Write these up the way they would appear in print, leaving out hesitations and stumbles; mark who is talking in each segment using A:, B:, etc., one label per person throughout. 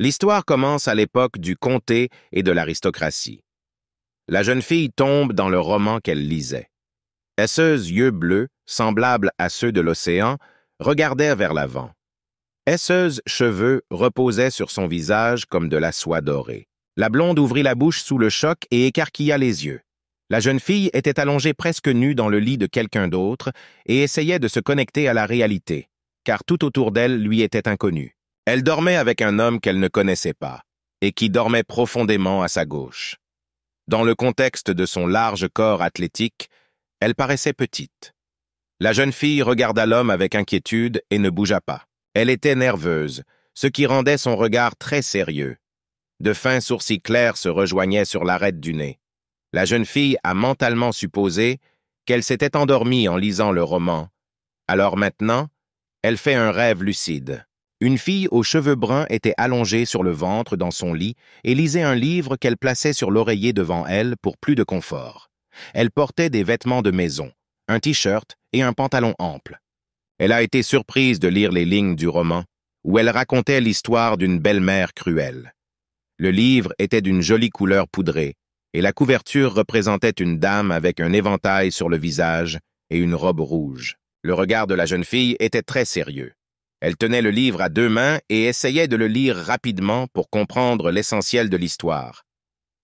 A: L'histoire commence à l'époque du comté et de l'aristocratie. La jeune fille tombe dans le roman qu'elle lisait. Esseuse yeux bleus, semblables à ceux de l'océan, regardait vers l'avant. Esseuse cheveux reposaient sur son visage comme de la soie dorée. La blonde ouvrit la bouche sous le choc et écarquilla les yeux. La jeune fille était allongée presque nue dans le lit de quelqu'un d'autre et essayait de se connecter à la réalité, car tout autour d'elle lui était inconnu. Elle dormait avec un homme qu'elle ne connaissait pas et qui dormait profondément à sa gauche. Dans le contexte de son large corps athlétique, elle paraissait petite. La jeune fille regarda l'homme avec inquiétude et ne bougea pas. Elle était nerveuse, ce qui rendait son regard très sérieux. De fins sourcils clairs se rejoignaient sur l'arête du nez. La jeune fille a mentalement supposé qu'elle s'était endormie en lisant le roman. Alors maintenant, elle fait un rêve lucide. Une fille aux cheveux bruns était allongée sur le ventre dans son lit et lisait un livre qu'elle plaçait sur l'oreiller devant elle pour plus de confort. Elle portait des vêtements de maison, un t-shirt et un pantalon ample. Elle a été surprise de lire les lignes du roman, où elle racontait l'histoire d'une belle-mère cruelle. Le livre était d'une jolie couleur poudrée, et la couverture représentait une dame avec un éventail sur le visage et une robe rouge. Le regard de la jeune fille était très sérieux. Elle tenait le livre à deux mains et essayait de le lire rapidement pour comprendre l'essentiel de l'histoire.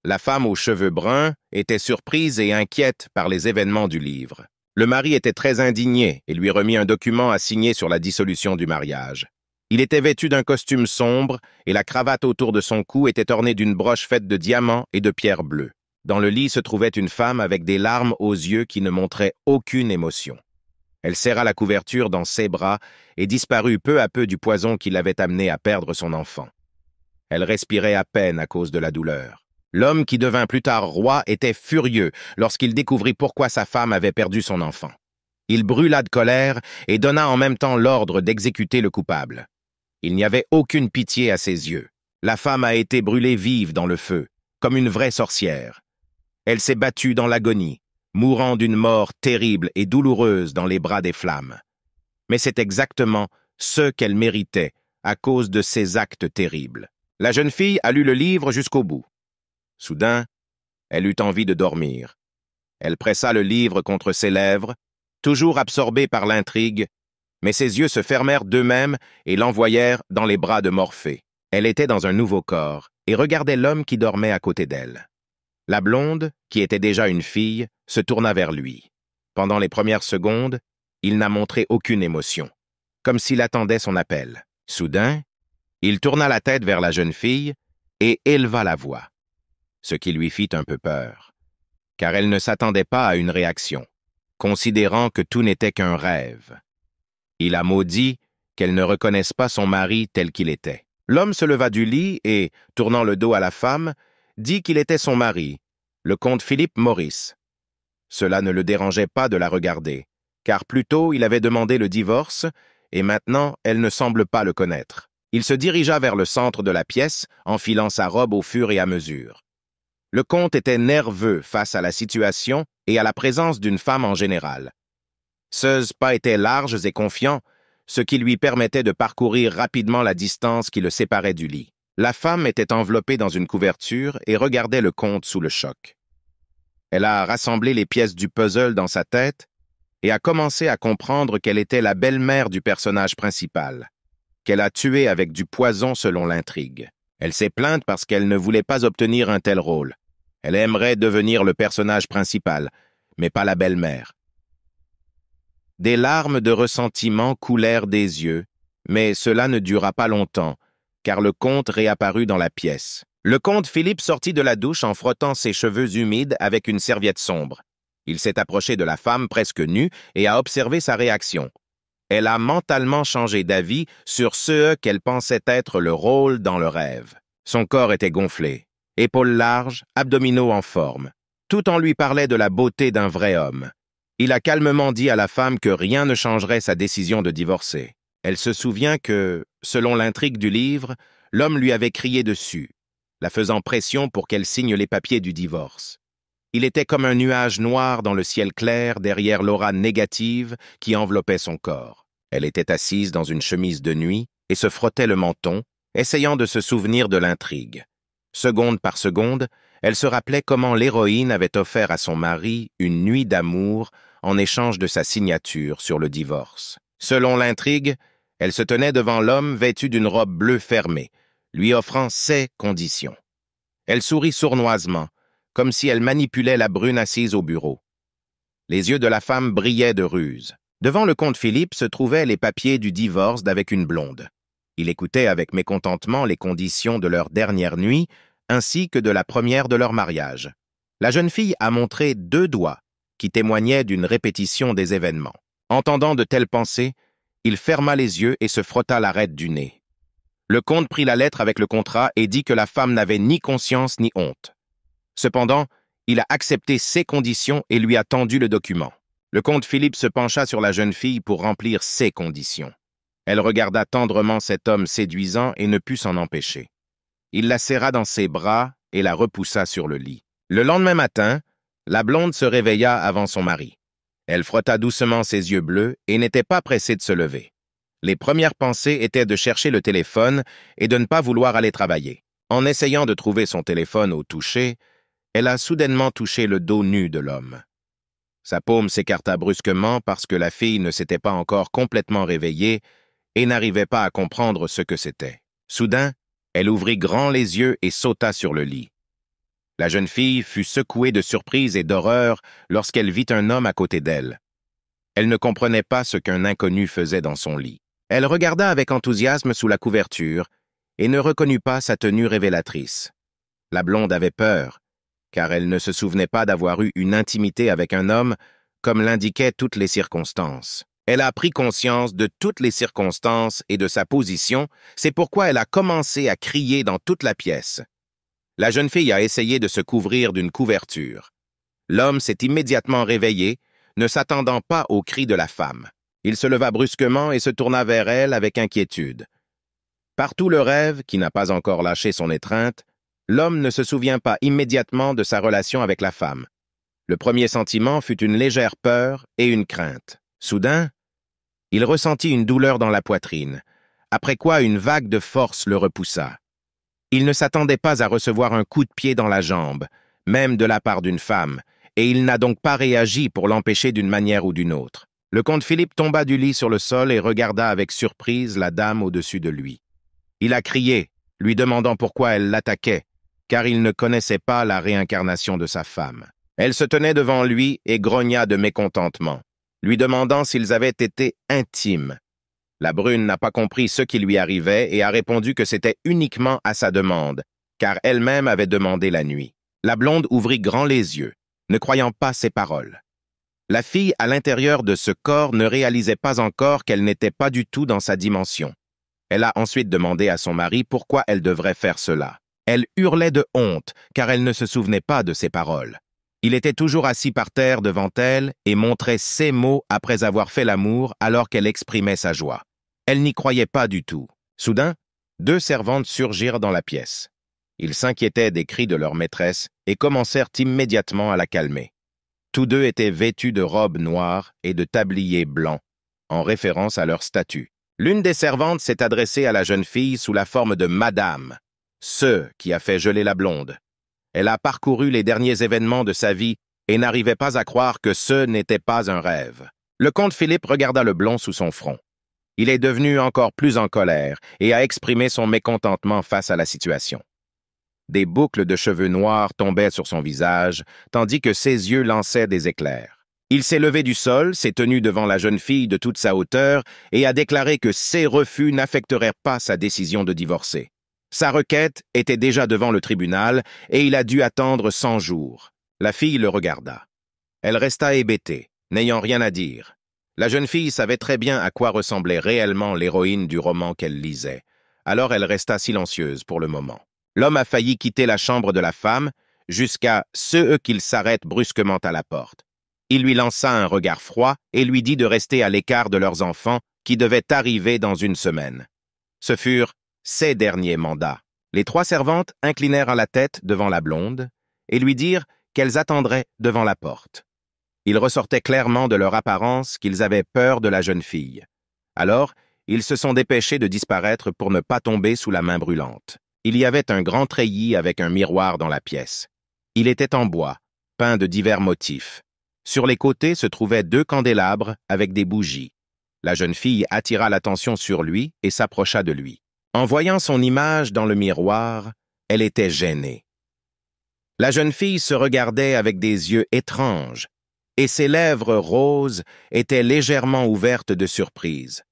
A: La femme aux cheveux bruns était surprise et inquiète par les événements du livre. Le mari était très indigné et lui remit un document à signer sur la dissolution du mariage. Il était vêtu d'un costume sombre et la cravate autour de son cou était ornée d'une broche faite de diamants et de pierres bleues. Dans le lit se trouvait une femme avec des larmes aux yeux qui ne montraient aucune émotion. Elle serra la couverture dans ses bras et disparut peu à peu du poison qui l'avait amenée à perdre son enfant. Elle respirait à peine à cause de la douleur. L'homme qui devint plus tard roi était furieux lorsqu'il découvrit pourquoi sa femme avait perdu son enfant. Il brûla de colère et donna en même temps l'ordre d'exécuter le coupable. Il n'y avait aucune pitié à ses yeux. La femme a été brûlée vive dans le feu, comme une vraie sorcière. Elle s'est battue dans l'agonie, mourant d'une mort terrible et douloureuse dans les bras des flammes. Mais c'est exactement ce qu'elle méritait à cause de ses actes terribles. La jeune fille a lu le livre jusqu'au bout. Soudain, elle eut envie de dormir. Elle pressa le livre contre ses lèvres, toujours absorbée par l'intrigue, mais ses yeux se fermèrent d'eux-mêmes et l'envoyèrent dans les bras de Morphée. Elle était dans un nouveau corps et regardait l'homme qui dormait à côté d'elle. La blonde, qui était déjà une fille, se tourna vers lui. Pendant les premières secondes, il n'a montré aucune émotion, comme s'il attendait son appel. Soudain, il tourna la tête vers la jeune fille et éleva la voix, ce qui lui fit un peu peur, car elle ne s'attendait pas à une réaction, considérant que tout n'était qu'un rêve. Il a maudit qu'elle ne reconnaisse pas son mari tel qu'il était. L'homme se leva du lit et, tournant le dos à la femme, dit qu'il était son mari, le comte Philippe Maurice. Cela ne le dérangeait pas de la regarder, car plus tôt il avait demandé le divorce et maintenant elle ne semble pas le connaître. Il se dirigea vers le centre de la pièce, enfilant sa robe au fur et à mesure. Le comte était nerveux face à la situation et à la présence d'une femme en général. Ses pas étaient larges et confiants, ce qui lui permettait de parcourir rapidement la distance qui le séparait du lit. La femme était enveloppée dans une couverture et regardait le comte sous le choc. Elle a rassemblé les pièces du puzzle dans sa tête et a commencé à comprendre qu'elle était la belle-mère du personnage principal, qu'elle a tué avec du poison selon l'intrigue. Elle s'est plainte parce qu'elle ne voulait pas obtenir un tel rôle. Elle aimerait devenir le personnage principal, mais pas la belle-mère. Des larmes de ressentiment coulèrent des yeux, mais cela ne dura pas longtemps, car le comte réapparut dans la pièce. Le comte Philippe sortit de la douche en frottant ses cheveux humides avec une serviette sombre. Il s'est approché de la femme presque nue et a observé sa réaction. Elle a mentalement changé d'avis sur ce qu'elle pensait être le rôle dans le rêve. Son corps était gonflé, épaules larges, abdominaux en forme. Tout en lui parlait de la beauté d'un vrai homme. Il a calmement dit à la femme que rien ne changerait sa décision de divorcer. Elle se souvient que, selon l'intrigue du livre, l'homme lui avait crié dessus, la faisant pression pour qu'elle signe les papiers du divorce. Il était comme un nuage noir dans le ciel clair derrière l'aura négative qui enveloppait son corps. Elle était assise dans une chemise de nuit et se frottait le menton, essayant de se souvenir de l'intrigue. Seconde par seconde, elle se rappelait comment l'héroïne avait offert à son mari une nuit d'amour en échange de sa signature sur le divorce. Selon l'intrigue, elle se tenait devant l'homme vêtu d'une robe bleue fermée, lui offrant ses conditions. Elle sourit sournoisement, comme si elle manipulait la brune assise au bureau. Les yeux de la femme brillaient de ruse. Devant le comte Philippe se trouvaient les papiers du divorce d'avec une blonde. Il écoutait avec mécontentement les conditions de leur dernière nuit, ainsi que de la première de leur mariage. La jeune fille a montré 2 doigts, qui témoignaient d'une répétition des événements. Entendant de telles pensées, il ferma les yeux et se frotta l'arête du nez. Le comte prit la lettre avec le contrat et dit que la femme n'avait ni conscience ni honte. Cependant, il a accepté ses conditions et lui a tendu le document. Le comte Philippe se pencha sur la jeune fille pour remplir ses conditions. Elle regarda tendrement cet homme séduisant et ne put s'en empêcher. Il la serra dans ses bras et la repoussa sur le lit. Le lendemain matin, la blonde se réveilla avant son mari. Elle frotta doucement ses yeux bleus et n'était pas pressée de se lever. Les premières pensées étaient de chercher le téléphone et de ne pas vouloir aller travailler. En essayant de trouver son téléphone au toucher, elle a soudainement touché le dos nu de l'homme. Sa paume s'écarta brusquement parce que la fille ne s'était pas encore complètement réveillée et n'arrivait pas à comprendre ce que c'était. Soudain, elle ouvrit grand les yeux et sauta sur le lit. La jeune fille fut secouée de surprise et d'horreur lorsqu'elle vit un homme à côté d'elle. Elle ne comprenait pas ce qu'un inconnu faisait dans son lit. Elle regarda avec enthousiasme sous la couverture et ne reconnut pas sa tenue révélatrice. La blonde avait peur, car elle ne se souvenait pas d'avoir eu une intimité avec un homme comme l'indiquaient toutes les circonstances. Elle a pris conscience de toutes les circonstances et de sa position, c'est pourquoi elle a commencé à crier dans toute la pièce. La jeune fille a essayé de se couvrir d'une couverture. L'homme s'est immédiatement réveillé, ne s'attendant pas aux cris de la femme. Il se leva brusquement et se tourna vers elle avec inquiétude. Partout le rêve, qui n'a pas encore lâché son étreinte, l'homme ne se souvient pas immédiatement de sa relation avec la femme. Le premier sentiment fut une légère peur et une crainte. Soudain, il ressentit une douleur dans la poitrine, après quoi une vague de force le repoussa. Il ne s'attendait pas à recevoir un coup de pied dans la jambe, même de la part d'une femme, et il n'a donc pas réagi pour l'empêcher d'une manière ou d'une autre. Le comte Philippe tomba du lit sur le sol et regarda avec surprise la dame au-dessus de lui. Il a crié, lui demandant pourquoi elle l'attaquait, car il ne connaissait pas la réincarnation de sa femme. Elle se tenait devant lui et grogna de mécontentement, lui demandant s'ils avaient été intimes. La brune n'a pas compris ce qui lui arrivait et a répondu que c'était uniquement à sa demande, car elle-même avait demandé la nuit. La blonde ouvrit grand les yeux, ne croyant pas ses paroles. La fille à l'intérieur de ce corps ne réalisait pas encore qu'elle n'était pas du tout dans sa dimension. Elle a ensuite demandé à son mari pourquoi elle devrait faire cela. Elle hurlait de honte, car elle ne se souvenait pas de ses paroles. Il était toujours assis par terre devant elle et montrait ses mots après avoir fait l'amour alors qu'elle exprimait sa joie. Elle n'y croyait pas du tout. Soudain, 2 servantes surgirent dans la pièce. Ils s'inquiétaient des cris de leur maîtresse et commencèrent immédiatement à la calmer. Tous 2 étaient vêtus de robes noires et de tabliers blancs, en référence à leur statut. L'une des servantes s'est adressée à la jeune fille sous la forme de Madame, ce qui a fait geler la blonde. Elle a parcouru les derniers événements de sa vie et n'arrivait pas à croire que ce n'était pas un rêve. Le comte Philippe regarda le blond sous son front. Il est devenu encore plus en colère et a exprimé son mécontentement face à la situation. Des boucles de cheveux noirs tombaient sur son visage, tandis que ses yeux lançaient des éclairs. Il s'est levé du sol, s'est tenu devant la jeune fille de toute sa hauteur et a déclaré que ses refus n'affecteraient pas sa décision de divorcer. Sa requête était déjà devant le tribunal et il a dû attendre 100 jours. La fille le regarda. Elle resta hébétée, n'ayant rien à dire. La jeune fille savait très bien à quoi ressemblait réellement l'héroïne du roman qu'elle lisait. Alors elle resta silencieuse pour le moment. L'homme a failli quitter la chambre de la femme jusqu'à ce qu'il s'arrête brusquement à la porte. Il lui lança un regard froid et lui dit de rester à l'écart de leurs enfants qui devaient arriver dans une semaine. Ce furent ses derniers mandats. Les 3 servantes inclinèrent la tête devant la blonde et lui dirent qu'elles attendraient devant la porte. Il ressortait clairement de leur apparence qu'ils avaient peur de la jeune fille. Alors, Ils se sont dépêchés de disparaître pour ne pas tomber sous la main brûlante. Il y avait un grand treillis avec un miroir dans la pièce. Il était en bois, peint de divers motifs. Sur les côtés se trouvaient 2 candélabres avec des bougies. La jeune fille attira l'attention sur lui et s'approcha de lui. En voyant son image dans le miroir, elle était gênée. La jeune fille se regardait avec des yeux étranges, et ses lèvres roses étaient légèrement ouvertes de surprise.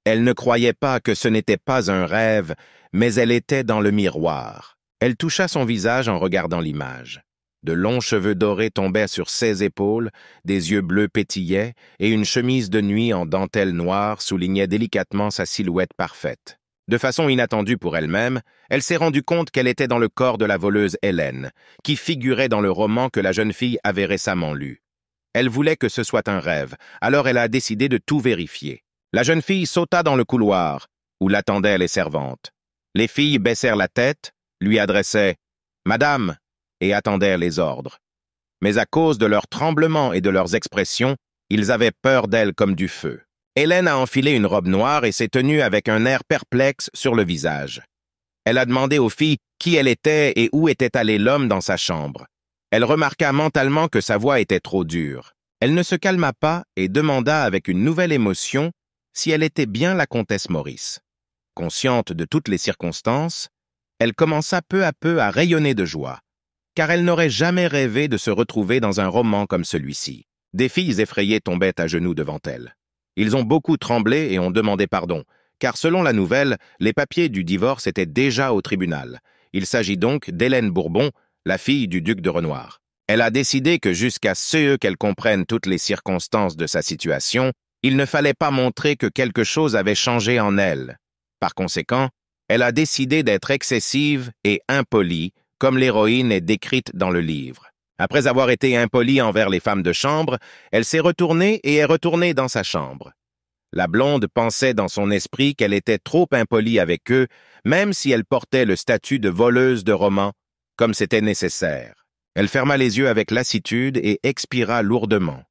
A: Elle ne croyait pas que ce n'était pas un rêve, mais elle était dans le miroir. Elle toucha son visage en regardant l'image. De longs cheveux dorés tombaient sur ses épaules, des yeux bleus pétillaient, et une chemise de nuit en dentelle noire soulignait délicatement sa silhouette parfaite. De façon inattendue pour elle-même, elle s'est rendue compte qu'elle était dans le corps de la voleuse Hélène, qui figurait dans le roman que la jeune fille avait récemment lu. Elle voulait que ce soit un rêve, alors elle a décidé de tout vérifier. La jeune fille sauta dans le couloir, où l'attendaient les servantes. Les filles baissèrent la tête, lui adressaient « Madame » et attendèrent les ordres. Mais à cause de leurs tremblements et de leurs expressions, ils avaient peur d'elle comme du feu. Hélène a enfilé une robe noire et s'est tenue avec un air perplexe sur le visage. Elle a demandé aux filles qui elle était et où était allé l'homme dans sa chambre. Elle remarqua mentalement que sa voix était trop dure. Elle ne se calma pas et demanda avec une nouvelle émotion si elle était bien la comtesse Maurice. Consciente de toutes les circonstances, elle commença peu à peu à rayonner de joie, car elle n'aurait jamais rêvé de se retrouver dans un roman comme celui-ci. Des filles effrayées tombaient à genoux devant elle. Ils ont beaucoup tremblé et ont demandé pardon, car selon la nouvelle, les papiers du divorce étaient déjà au tribunal. Il s'agit donc d'Hélène Bourbon, la fille du duc de Renoir. Elle a décidé que jusqu'à ce qu'elle comprenne toutes les circonstances de sa situation, il ne fallait pas montrer que quelque chose avait changé en elle. Par conséquent, elle a décidé d'être excessive et impolie, comme l'héroïne est décrite dans le livre. Après avoir été impolie envers les femmes de chambre, elle s'est retournée et est retournée dans sa chambre. La blonde pensait dans son esprit qu'elle était trop impolie avec eux, même si elle portait le statut de voleuse de romans, comme c'était nécessaire. Elle ferma les yeux avec lassitude et expira lourdement.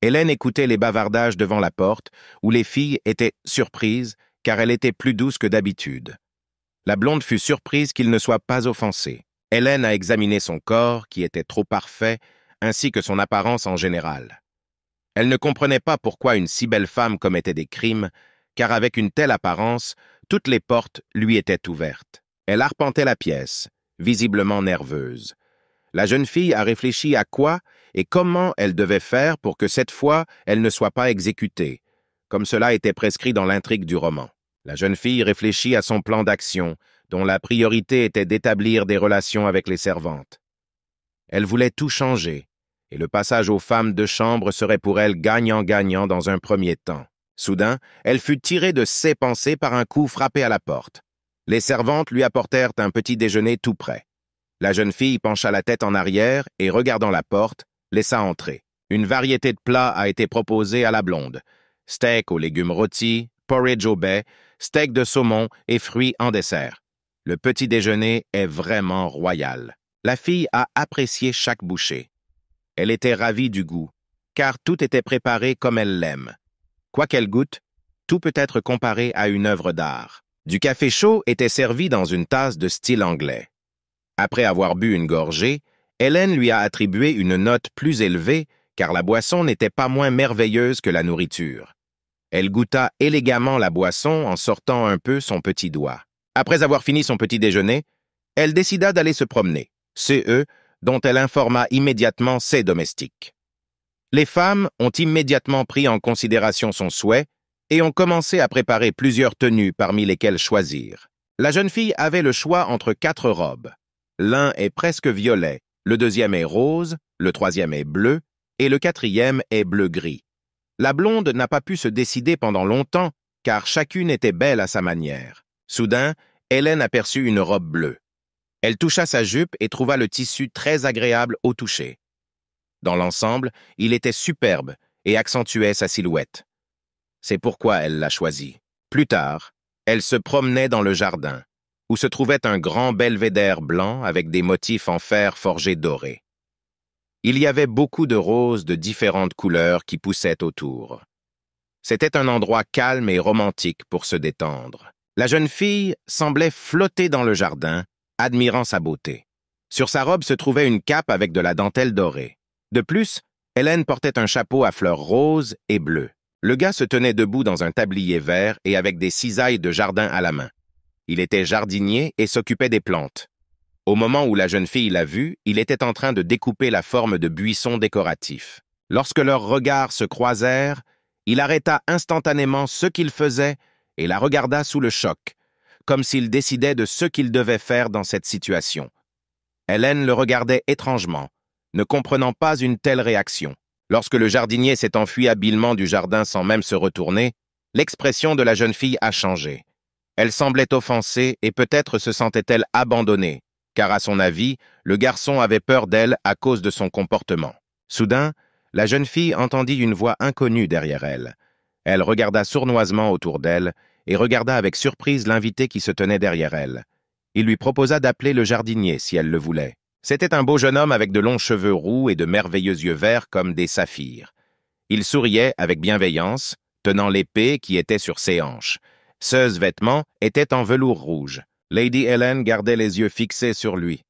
A: Hélène écoutait les bavardages devant la porte, où les filles étaient surprises, car elle était plus douce que d'habitude. La blonde fut surprise qu'il ne soit pas offensé. Hélène a examiné son corps, qui était trop parfait, ainsi que son apparence en général. Elle ne comprenait pas pourquoi une si belle femme commettait des crimes, car avec une telle apparence, toutes les portes lui étaient ouvertes. Elle arpentait la pièce, visiblement nerveuse. La jeune fille a réfléchi à quoi et comment elle devait faire pour que cette fois, elle ne soit pas exécutée, comme cela était prescrit dans l'intrigue du roman. La jeune fille réfléchit à son plan d'action, dont la priorité était d'établir des relations avec les servantes. Elle voulait tout changer, et le passage aux femmes de chambre serait pour elle gagnant-gagnant dans un premier temps. Soudain, elle fut tirée de ses pensées par un coup frappé à la porte. Les servantes lui apportèrent un petit déjeuner tout prêt. La jeune fille pencha la tête en arrière et, regardant la porte, laissa entrer. Une variété de plats a été proposée à la blonde. Steak aux légumes rôtis, porridge au baies, steak de saumon et fruits en dessert. Le petit déjeuner est vraiment royal. La fille a apprécié chaque bouchée. Elle était ravie du goût, car tout était préparé comme elle l'aime. Quoi qu'elle goûte, tout peut être comparé à une œuvre d'art. Du café chaud était servi dans une tasse de style anglais. Après avoir bu une gorgée, Hélène lui a attribué une note plus élevée, car la boisson n'était pas moins merveilleuse que la nourriture. Elle goûta élégamment la boisson en sortant un peu son petit doigt. Après avoir fini son petit déjeuner, elle décida d'aller se promener. C'est eux dont elle informa immédiatement ses domestiques. Les femmes ont immédiatement pris en considération son souhait et ont commencé à préparer plusieurs tenues parmi lesquelles choisir. La jeune fille avait le choix entre 4 robes. L'un est presque violet, le deuxième est rose, le troisième est bleu et le quatrième est bleu-gris. La blonde n'a pas pu se décider pendant longtemps, car chacune était belle à sa manière. Soudain, Hélène aperçut une robe bleue. Elle toucha sa jupe et trouva le tissu très agréable au toucher. Dans l'ensemble, il était superbe et accentuait sa silhouette. C'est pourquoi elle l'a choisi. Plus tard, elle se promenait dans le jardin, où se trouvait un grand belvédère blanc avec des motifs en fer forgé doré. Il y avait beaucoup de roses de différentes couleurs qui poussaient autour. C'était un endroit calme et romantique pour se détendre. La jeune fille semblait flotter dans le jardin, admirant sa beauté. Sur sa robe se trouvait une cape avec de la dentelle dorée. De plus, Hélène portait un chapeau à fleurs roses et bleues. Le gars se tenait debout dans un tablier vert et avec des cisailles de jardin à la main. Il était jardinier et s'occupait des plantes. Au moment où la jeune fille l'a vu, il était en train de découper la forme de buissons décoratifs. Lorsque leurs regards se croisèrent, il arrêta instantanément ce qu'il faisait et la regarda sous le choc, comme s'il décidait de ce qu'il devait faire dans cette situation. Hélène le regardait étrangement, ne comprenant pas une telle réaction. Lorsque le jardinier s'est enfui habilement du jardin sans même se retourner, l'expression de la jeune fille a changé. Elle semblait offensée et peut-être se sentait-elle abandonnée, car à son avis, le garçon avait peur d'elle à cause de son comportement. Soudain, la jeune fille entendit une voix inconnue derrière elle. Elle regarda sournoisement autour d'elle et regarda avec surprise l'invité qui se tenait derrière elle. Il lui proposa d'appeler le jardinier si elle le voulait. C'était un beau jeune homme avec de longs cheveux roux et de merveilleux yeux verts comme des saphirs. Il souriait avec bienveillance, tenant l'épée qui était sur ses hanches. Ses vêtements étaient en velours rouge. Lady Hélène gardait les yeux fixés sur lui.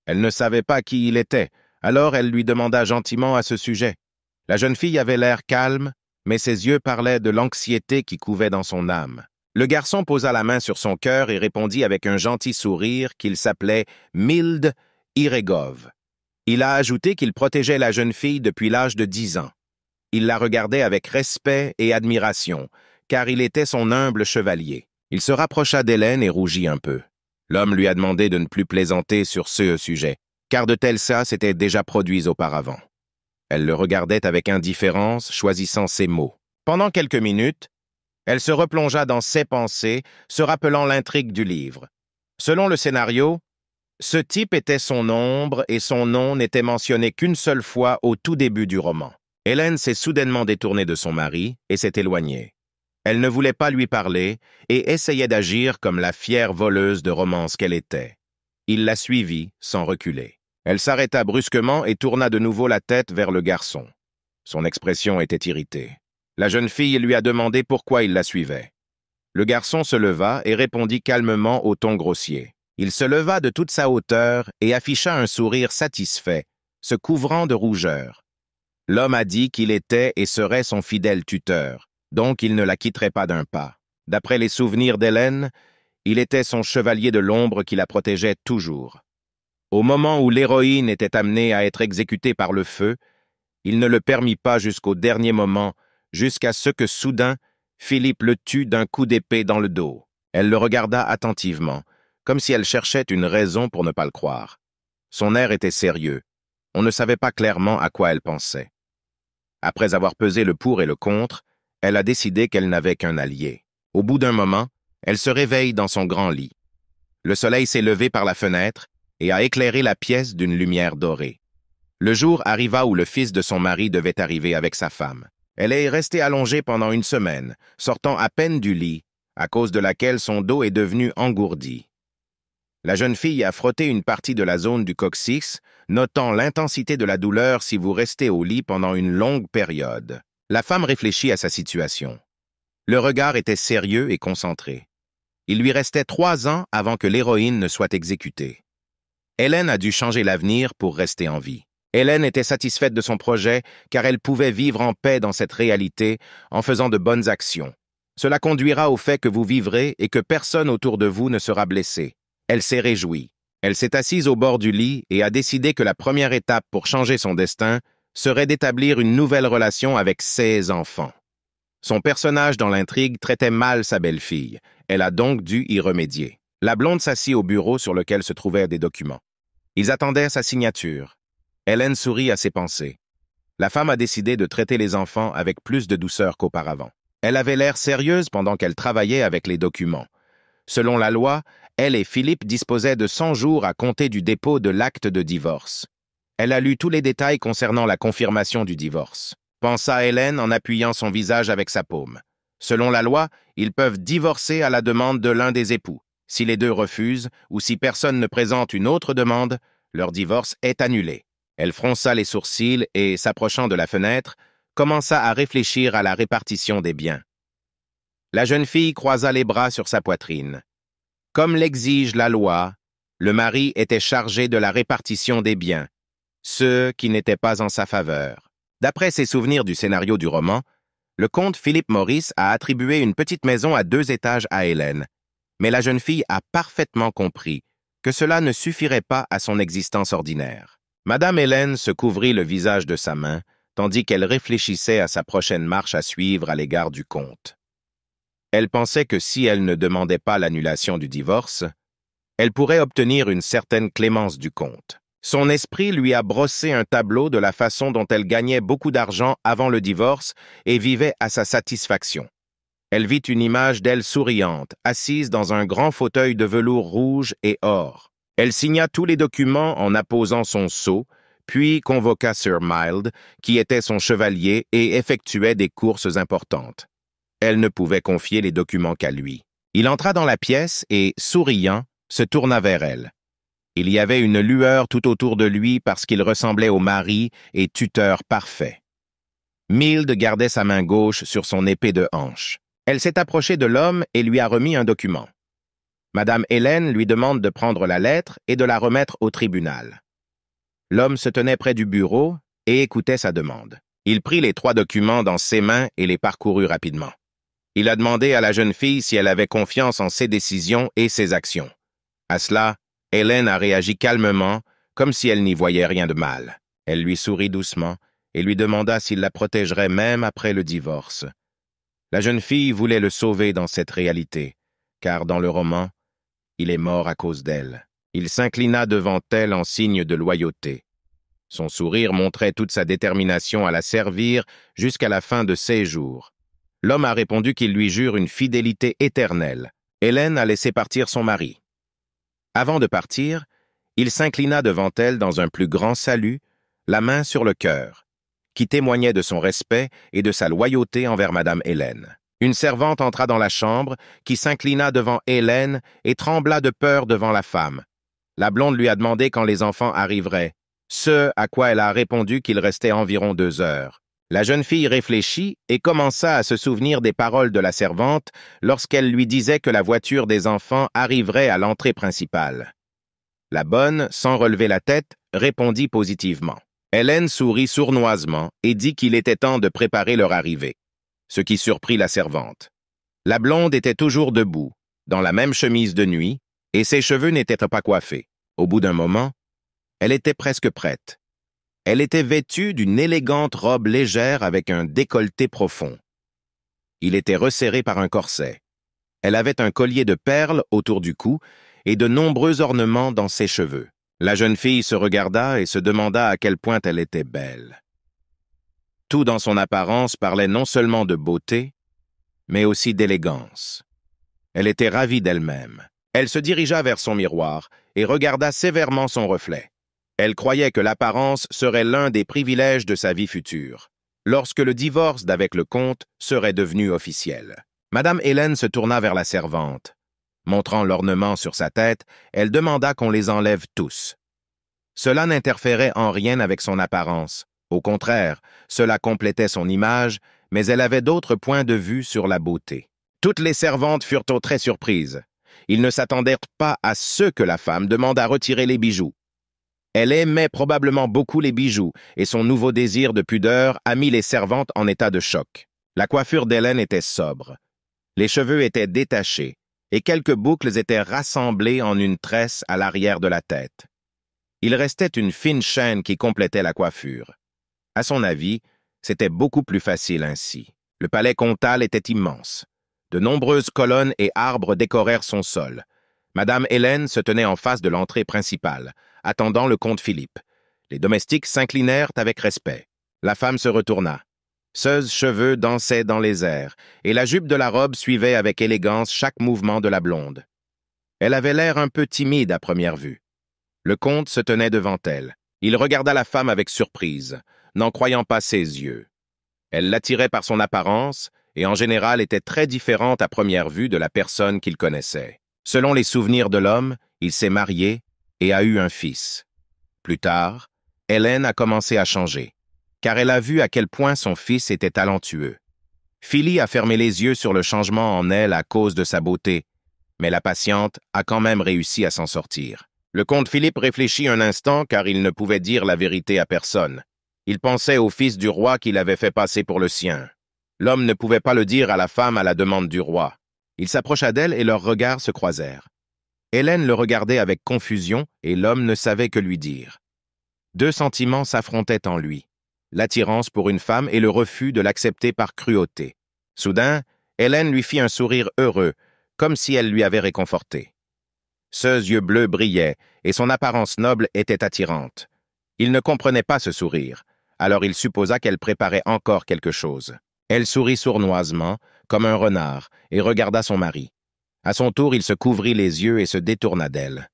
A: Elle ne savait pas qui il était, alors elle lui demanda gentiment à ce sujet. La jeune fille avait l'air calme, mais ses yeux parlaient de l'anxiété qui couvait dans son âme. Le garçon posa la main sur son cœur et répondit avec un gentil sourire qu'il s'appelait Mild Iregov. Il a ajouté qu'il protégeait la jeune fille depuis l'âge de 10 ans. Il la regardait avec respect et admiration, car il était son humble chevalier. Il se rapprocha d'Hélène et rougit un peu. L'homme lui a demandé de ne plus plaisanter sur ce sujet, car de tels cas s'étaient déjà produits auparavant. Elle le regardait avec indifférence, choisissant ses mots. Pendant quelques minutes, elle se replongea dans ses pensées, se rappelant l'intrigue du livre. Selon le scénario, ce type était son ombre et son nom n'était mentionné qu'une seule fois au tout début du roman. Hélène s'est soudainement détournée de son mari et s'est éloignée. Elle ne voulait pas lui parler et essayait d'agir comme la fière voleuse de romance qu'elle était. Il la suivit sans reculer. Elle s'arrêta brusquement et tourna de nouveau la tête vers le garçon. Son expression était irritée. La jeune fille lui a demandé pourquoi il la suivait. Le garçon se leva et répondit calmement au ton grossier. Il se leva de toute sa hauteur et afficha un sourire satisfait, se couvrant de rougeur. L'homme a dit qu'il était et serait son fidèle tuteur, donc il ne la quitterait pas d'un pas. D'après les souvenirs d'Hélène, il était son chevalier de l'ombre qui la protégeait toujours. Au moment où l'héroïne était amenée à être exécutée par le feu, il ne le permit pas jusqu'au dernier moment, jusqu'à ce que soudain, Philippe le tue d'un coup d'épée dans le dos. Elle le regarda attentivement, comme si elle cherchait une raison pour ne pas le croire. Son air était sérieux. On ne savait pas clairement à quoi elle pensait. Après avoir pesé le pour et le contre, elle a décidé qu'elle n'avait qu'un allié. Au bout d'un moment, elle se réveille dans son grand lit. Le soleil s'est levé par la fenêtre et a éclairé la pièce d'une lumière dorée. Le jour arriva où le fils de son mari devait arriver avec sa femme. Elle est restée allongée pendant une semaine, sortant à peine du lit, à cause de laquelle son dos est devenu engourdi. La jeune fille a frotté une partie de la zone du coccyx, notant l'intensité de la douleur si vous restez au lit pendant une longue période. La femme réfléchit à sa situation. Le regard était sérieux et concentré. Il lui restait 3 ans avant que l'héroïne ne soit exécutée. Hélène a dû changer l'avenir pour rester en vie. Hélène était satisfaite de son projet car elle pouvait vivre en paix dans cette réalité en faisant de bonnes actions. Cela conduira au fait que vous vivrez et que personne autour de vous ne sera blessé. Elle s'est réjouie. Elle s'est assise au bord du lit et a décidé que la première étape pour changer son destin serait d'établir une nouvelle relation avec ses enfants. Son personnage dans l'intrigue traitait mal sa belle-fille. Elle a donc dû y remédier. La blonde s'assit au bureau sur lequel se trouvaient des documents. Ils attendaient sa signature. Hélène sourit à ses pensées. La femme a décidé de traiter les enfants avec plus de douceur qu'auparavant. Elle avait l'air sérieuse pendant qu'elle travaillait avec les documents. Selon la loi, elle et Philippe disposaient de 100 jours à compter du dépôt de l'acte de divorce. Elle a lu tous les détails concernant la confirmation du divorce. Pensa Hélène en appuyant son visage avec sa paume. Selon la loi, ils peuvent divorcer à la demande de l'un des époux. Si les deux refusent ou si personne ne présente une autre demande, leur divorce est annulé. Elle fronça les sourcils et, s'approchant de la fenêtre, commença à réfléchir à la répartition des biens. La jeune fille croisa les bras sur sa poitrine. Comme l'exige la loi, le mari était chargé de la répartition des biens, ceux qui n'étaient pas en sa faveur. D'après ses souvenirs du scénario du roman, le comte Philip Morris a attribué une petite maison à 2 étages à Hélène, mais la jeune fille a parfaitement compris que cela ne suffirait pas à son existence ordinaire. Madame Hélène se couvrit le visage de sa main, tandis qu'elle réfléchissait à sa prochaine marche à suivre à l'égard du comte. Elle pensait que si elle ne demandait pas l'annulation du divorce, elle pourrait obtenir une certaine clémence du comte. Son esprit lui a brossé un tableau de la façon dont elle gagnait beaucoup d'argent avant le divorce et vivait à sa satisfaction. Elle vit une image d'elle souriante, assise dans un grand fauteuil de velours rouge et or. Elle signa tous les documents en apposant son sceau, puis convoqua Sir Mild, qui était son chevalier et effectuait des courses importantes. Elle ne pouvait confier les documents qu'à lui. Il entra dans la pièce et, souriant, se tourna vers elle. Il y avait une lueur tout autour de lui parce qu'il ressemblait au mari et tuteur parfait. Mild gardait sa main gauche sur son épée de hanche. Elle s'est approchée de l'homme et lui a remis un document. Madame Hélène lui demande de prendre la lettre et de la remettre au tribunal. L'homme se tenait près du bureau et écoutait sa demande. Il prit les 3 documents dans ses mains et les parcourut rapidement. Il a demandé à la jeune fille si elle avait confiance en ses décisions et ses actions. À cela, Hélène a réagi calmement, comme si elle n'y voyait rien de mal. Elle lui sourit doucement et lui demanda s'il la protégerait même après le divorce. La jeune fille voulait le sauver dans cette réalité, car dans le roman, il est mort à cause d'elle. Il s'inclina devant elle en signe de loyauté. Son sourire montrait toute sa détermination à la servir jusqu'à la fin de ses jours. L'homme a répondu qu'il lui jure une fidélité éternelle. Hélène a laissé partir son mari. Avant de partir, il s'inclina devant elle dans un plus grand salut, la main sur le cœur, qui témoignait de son respect et de sa loyauté envers Madame Hélène. Une servante entra dans la chambre, qui s'inclina devant Hélène et trembla de peur devant la femme. La blonde lui a demandé quand les enfants arriveraient, ce à quoi elle a répondu qu'il restait environ 2 heures. La jeune fille réfléchit et commença à se souvenir des paroles de la servante lorsqu'elle lui disait que la voiture des enfants arriverait à l'entrée principale. La bonne, sans relever la tête, répondit positivement. Hélène sourit sournoisement et dit qu'il était temps de préparer leur arrivée, ce qui surprit la servante. La blonde était toujours debout, dans la même chemise de nuit, et ses cheveux n'étaient pas coiffés. Au bout d'un moment, elle était presque prête. Elle était vêtue d'une élégante robe légère avec un décolleté profond. Il était resserré par un corset. Elle avait un collier de perles autour du cou et de nombreux ornements dans ses cheveux. La jeune fille se regarda et se demanda à quel point elle était belle. Tout dans son apparence parlait non seulement de beauté, mais aussi d'élégance. Elle était ravie d'elle-même. Elle se dirigea vers son miroir et regarda sévèrement son reflet. Elle croyait que l'apparence serait l'un des privilèges de sa vie future, lorsque le divorce d'avec le comte serait devenu officiel. Madame Hélène se tourna vers la servante. Montrant l'ornement sur sa tête, elle demanda qu'on les enlève tous. Cela n'interférait en rien avec son apparence. Au contraire, cela complétait son image, mais elle avait d'autres points de vue sur la beauté. Toutes les servantes furent très surprises. Ils ne s'attendirent pas à ce que la femme demande à retirer les bijoux. Elle aimait probablement beaucoup les bijoux, et son nouveau désir de pudeur a mis les servantes en état de choc. La coiffure d'Hélène était sobre. Les cheveux étaient détachés, et quelques boucles étaient rassemblées en une tresse à l'arrière de la tête. Il restait une fine chaîne qui complétait la coiffure. À son avis, c'était beaucoup plus facile ainsi. Le palais comtal était immense. De nombreuses colonnes et arbres décorèrent son sol. Madame Hélène se tenait en face de l'entrée principale, attendant le comte Philippe. Les domestiques s'inclinèrent avec respect. La femme se retourna. Seuls cheveux dansaient dans les airs, et la jupe de la robe suivait avec élégance chaque mouvement de la blonde. Elle avait l'air un peu timide à première vue. Le comte se tenait devant elle. Il regarda la femme avec surprise, n'en croyant pas ses yeux. Elle l'attirait par son apparence, et en général était très différente à première vue de la personne qu'il connaissait. Selon les souvenirs de l'homme, il s'est marié et a eu un fils. Plus tard, Hélène a commencé à changer. car elle a vu à quel point son fils était talentueux. Philly a fermé les yeux sur le changement en elle à cause de sa beauté, mais la patiente a quand même réussi à s'en sortir. Le comte Philippe réfléchit un instant car il ne pouvait dire la vérité à personne. Il pensait au fils du roi qu'il avait fait passer pour le sien. L'homme ne pouvait pas le dire à la femme à la demande du roi. Il s'approcha d'elle et leurs regards se croisèrent. Hélène le regardait avec confusion et l'homme ne savait que lui dire. Deux sentiments s'affrontaient en lui, l'attirance pour une femme et le refus de l'accepter par cruauté. Soudain, Hélène lui fit un sourire heureux, comme si elle lui avait réconforté. Ses yeux bleus brillaient et son apparence noble était attirante. Il ne comprenait pas ce sourire, alors il supposa qu'elle préparait encore quelque chose. Elle sourit sournoisement, comme un renard, et regarda son mari. À son tour, il se couvrit les yeux et se détourna d'elle.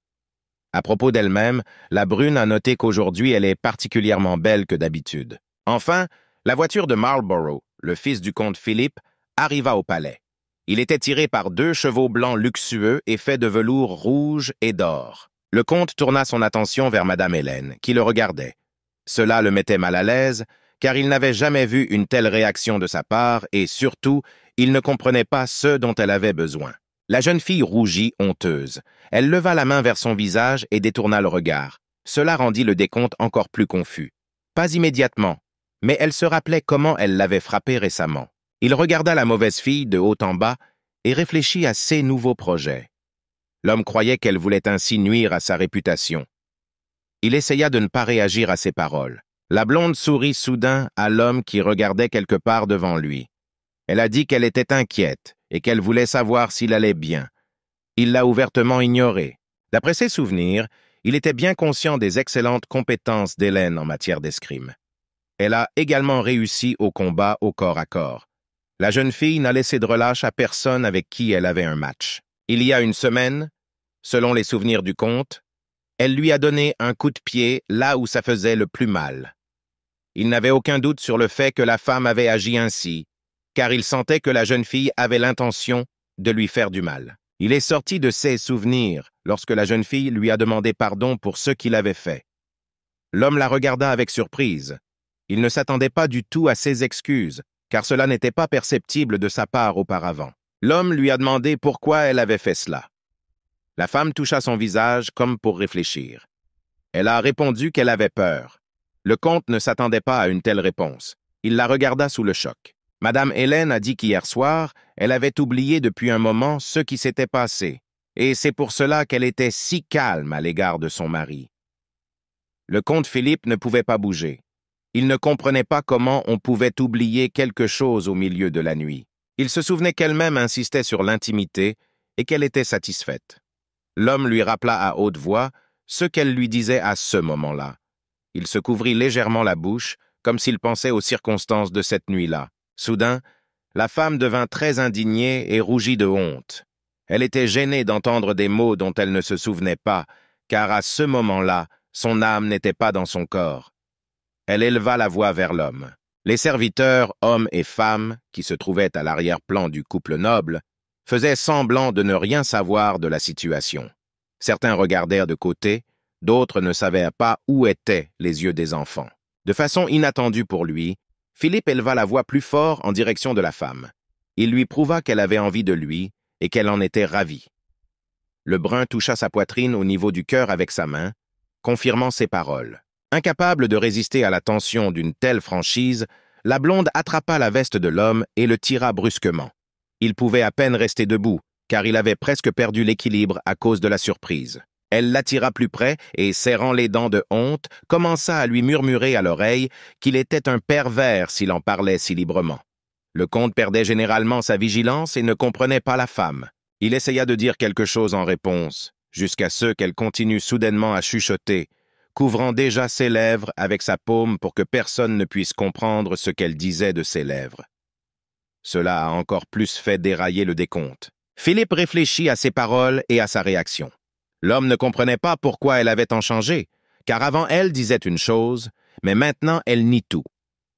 A: À propos d'elle-même, la brune a noté qu'aujourd'hui elle est particulièrement belle que d'habitude. Enfin, la voiture de Marlborough, le fils du comte Philippe, arriva au palais. Il était tiré par 2 chevaux blancs luxueux et faits de velours rouge et d'or. Le comte tourna son attention vers Madame Hélène, qui le regardait. Cela le mettait mal à l'aise, car il n'avait jamais vu une telle réaction de sa part et, surtout, il ne comprenait pas ce dont elle avait besoin. La jeune fille rougit, honteuse. Elle leva la main vers son visage et détourna le regard. Cela rendit le décompte encore plus confus. Pas immédiatement, mais elle se rappelait comment elle l'avait frappé récemment. Il regarda la mauvaise fille de haut en bas et réfléchit à ses nouveaux projets. L'homme croyait qu'elle voulait ainsi nuire à sa réputation. Il essaya de ne pas réagir à ses paroles. La blonde sourit soudain à l'homme qui regardait quelque part devant lui. Elle a dit qu'elle était inquiète et qu'elle voulait savoir s'il allait bien. Il l'a ouvertement ignoré. D'après ses souvenirs, il était bien conscient des excellentes compétences d'Hélène en matière d'escrime. Elle a également réussi au combat au corps à corps. La jeune fille n'a laissé de relâche à personne avec qui elle avait un match. Il y a une semaine, selon les souvenirs du comte, elle lui a donné un coup de pied là où ça faisait le plus mal. Il n'avait aucun doute sur le fait que la femme avait agi ainsi, car il sentait que la jeune fille avait l'intention de lui faire du mal. Il est sorti de ses souvenirs lorsque la jeune fille lui a demandé pardon pour ce qu'il avait fait. L'homme la regarda avec surprise. Il ne s'attendait pas du tout à ses excuses, car cela n'était pas perceptible de sa part auparavant. L'homme lui a demandé pourquoi elle avait fait cela. La femme toucha son visage comme pour réfléchir. Elle a répondu qu'elle avait peur. Le comte ne s'attendait pas à une telle réponse. Il la regarda sous le choc. Madame Hélène a dit qu'hier soir, elle avait oublié depuis un moment ce qui s'était passé, et c'est pour cela qu'elle était si calme à l'égard de son mari. Le comte Philippe ne pouvait pas bouger. Il ne comprenait pas comment on pouvait oublier quelque chose au milieu de la nuit. Il se souvenait qu'elle-même insistait sur l'intimité et qu'elle était satisfaite. L'homme lui rappela à haute voix ce qu'elle lui disait à ce moment-là. Il se couvrit légèrement la bouche, comme s'il pensait aux circonstances de cette nuit-là. Soudain, la femme devint très indignée et rougit de honte. Elle était gênée d'entendre des mots dont elle ne se souvenait pas, car à ce moment-là, son âme n'était pas dans son corps. Elle éleva la voix vers l'homme. Les serviteurs, hommes et femmes, qui se trouvaient à l'arrière-plan du couple noble, faisaient semblant de ne rien savoir de la situation. Certains regardèrent de côté, d'autres ne savaient pas où étaient les yeux des enfants. De façon inattendue pour lui, Philippe éleva la voix plus fort en direction de la femme. Il lui prouva qu'elle avait envie de lui et qu'elle en était ravie. Le brun toucha sa poitrine au niveau du cœur avec sa main, confirmant ses paroles. Incapable de résister à la tension d'une telle franchise, la blonde attrapa la veste de l'homme et le tira brusquement. Il pouvait à peine rester debout, car il avait presque perdu l'équilibre à cause de la surprise. Elle l'attira plus près et, serrant les dents de honte, commença à lui murmurer à l'oreille qu'il était un pervers s'il en parlait si librement. Le comte perdait généralement sa vigilance et ne comprenait pas la femme. Il essaya de dire quelque chose en réponse, jusqu'à ce qu'elle continue soudainement à chuchoter, couvrant déjà ses lèvres avec sa paume pour que personne ne puisse comprendre ce qu'elle disait de ses lèvres. Cela a encore plus fait dérailler le décompte. Philippe réfléchit à ses paroles et à sa réaction. L'homme ne comprenait pas pourquoi elle avait tant changé, car avant elle disait une chose, mais maintenant elle nie tout.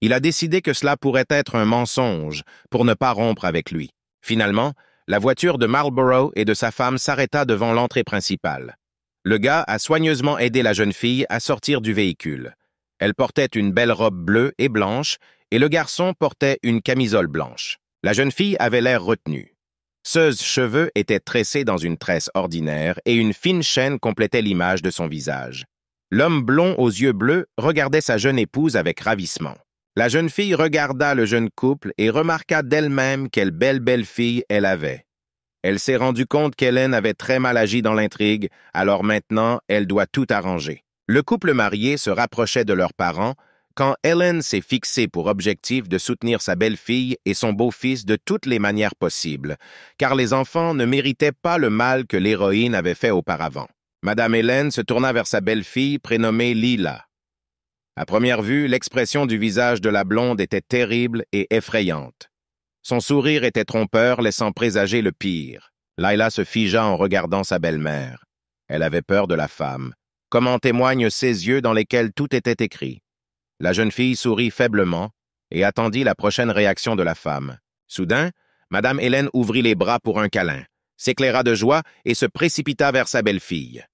A: Il a décidé que cela pourrait être un mensonge pour ne pas rompre avec lui. Finalement, la voiture de Marlborough et de sa femme s'arrêta devant l'entrée principale. Le gars a soigneusement aidé la jeune fille à sortir du véhicule. Elle portait une belle robe bleue et blanche, et le garçon portait une camisole blanche. La jeune fille avait l'air retenue. Ses cheveux étaient tressés dans une tresse ordinaire et une fine chaîne complétait l'image de son visage. L'homme blond aux yeux bleus regardait sa jeune épouse avec ravissement. La jeune fille regarda le jeune couple et remarqua d'elle-même quelle belle fille elle avait. Elle s'est rendue compte qu'Hélène avait très mal agi dans l'intrigue, alors maintenant elle doit tout arranger. Le couple marié se rapprochait de leurs parents quand Hélène s'est fixée pour objectif de soutenir sa belle-fille et son beau-fils de toutes les manières possibles, car les enfants ne méritaient pas le mal que l'héroïne avait fait auparavant. Madame Hélène se tourna vers sa belle-fille prénommée Lila. À première vue, l'expression du visage de la blonde était terrible et effrayante. Son sourire était trompeur, laissant présager le pire. Lila se figea en regardant sa belle-mère. Elle avait peur de la femme, comme en témoignent ses yeux dans lesquels tout était écrit. La jeune fille sourit faiblement et attendit la prochaine réaction de la femme. Soudain, Madame Hélène ouvrit les bras pour un câlin, s'éclaira de joie et se précipita vers sa belle-fille.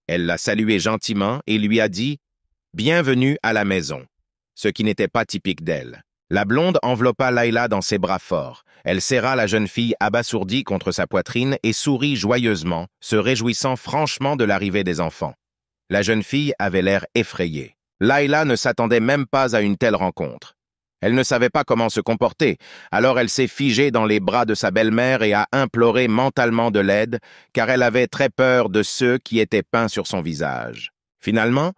A: Elle la saluait gentiment et lui a dit « Bienvenue à la maison », ce qui n'était pas typique d'elle. La blonde enveloppa Lila dans ses bras forts. Elle serra la jeune fille abasourdie contre sa poitrine et sourit joyeusement, se réjouissant franchement de l'arrivée des enfants. La jeune fille avait l'air effrayée. Lila ne s'attendait même pas à une telle rencontre. Elle ne savait pas comment se comporter, alors elle s'est figée dans les bras de sa belle-mère et a imploré mentalement de l'aide, car elle avait très peur de ceux qui étaient peints sur son visage. Finalement,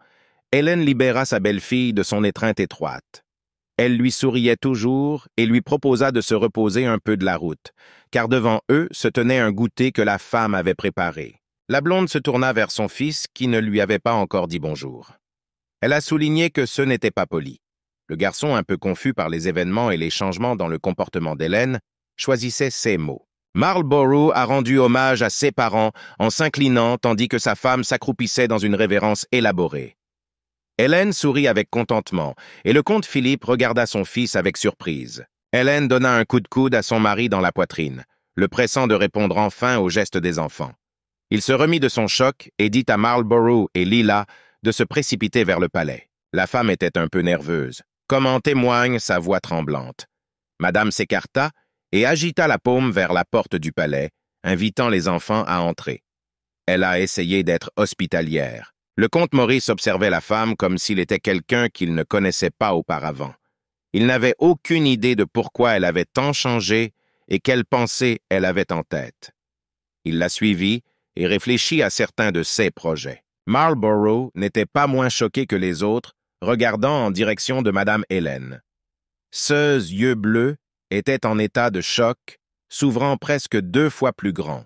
A: Hélène libéra sa belle-fille de son étreinte étroite. Elle lui souriait toujours et lui proposa de se reposer un peu de la route, car devant eux se tenait un goûter que la femme avait préparé. La blonde se tourna vers son fils qui ne lui avait pas encore dit bonjour. Elle a souligné que ce n'était pas poli. Le garçon, un peu confus par les événements et les changements dans le comportement d'Hélène, choisissait ces mots. Marlborough a rendu hommage à ses parents en s'inclinant tandis que sa femme s'accroupissait dans une révérence élaborée. Hélène sourit avec contentement et le comte Philippe regarda son fils avec surprise. Hélène donna un coup de coude à son mari dans la poitrine, le pressant de répondre enfin au geste des enfants. Il se remit de son choc et dit à Marlborough et Lila de se précipiter vers le palais. La femme était un peu nerveuse, comme en témoigne sa voix tremblante. Madame s'écarta et agita la paume vers la porte du palais, invitant les enfants à entrer. Elle a essayé d'être hospitalière. Le comte Maurice observait la femme comme s'il était quelqu'un qu'il ne connaissait pas auparavant. Il n'avait aucune idée de pourquoi elle avait tant changé et quelles pensées elle avait en tête. Il la suivit et réfléchit à certains de ses projets. Marlborough n'était pas moins choqué que les autres, regardant en direction de Madame Hélène. Ses yeux bleus étaient en état de choc, s'ouvrant presque 2 fois plus grands.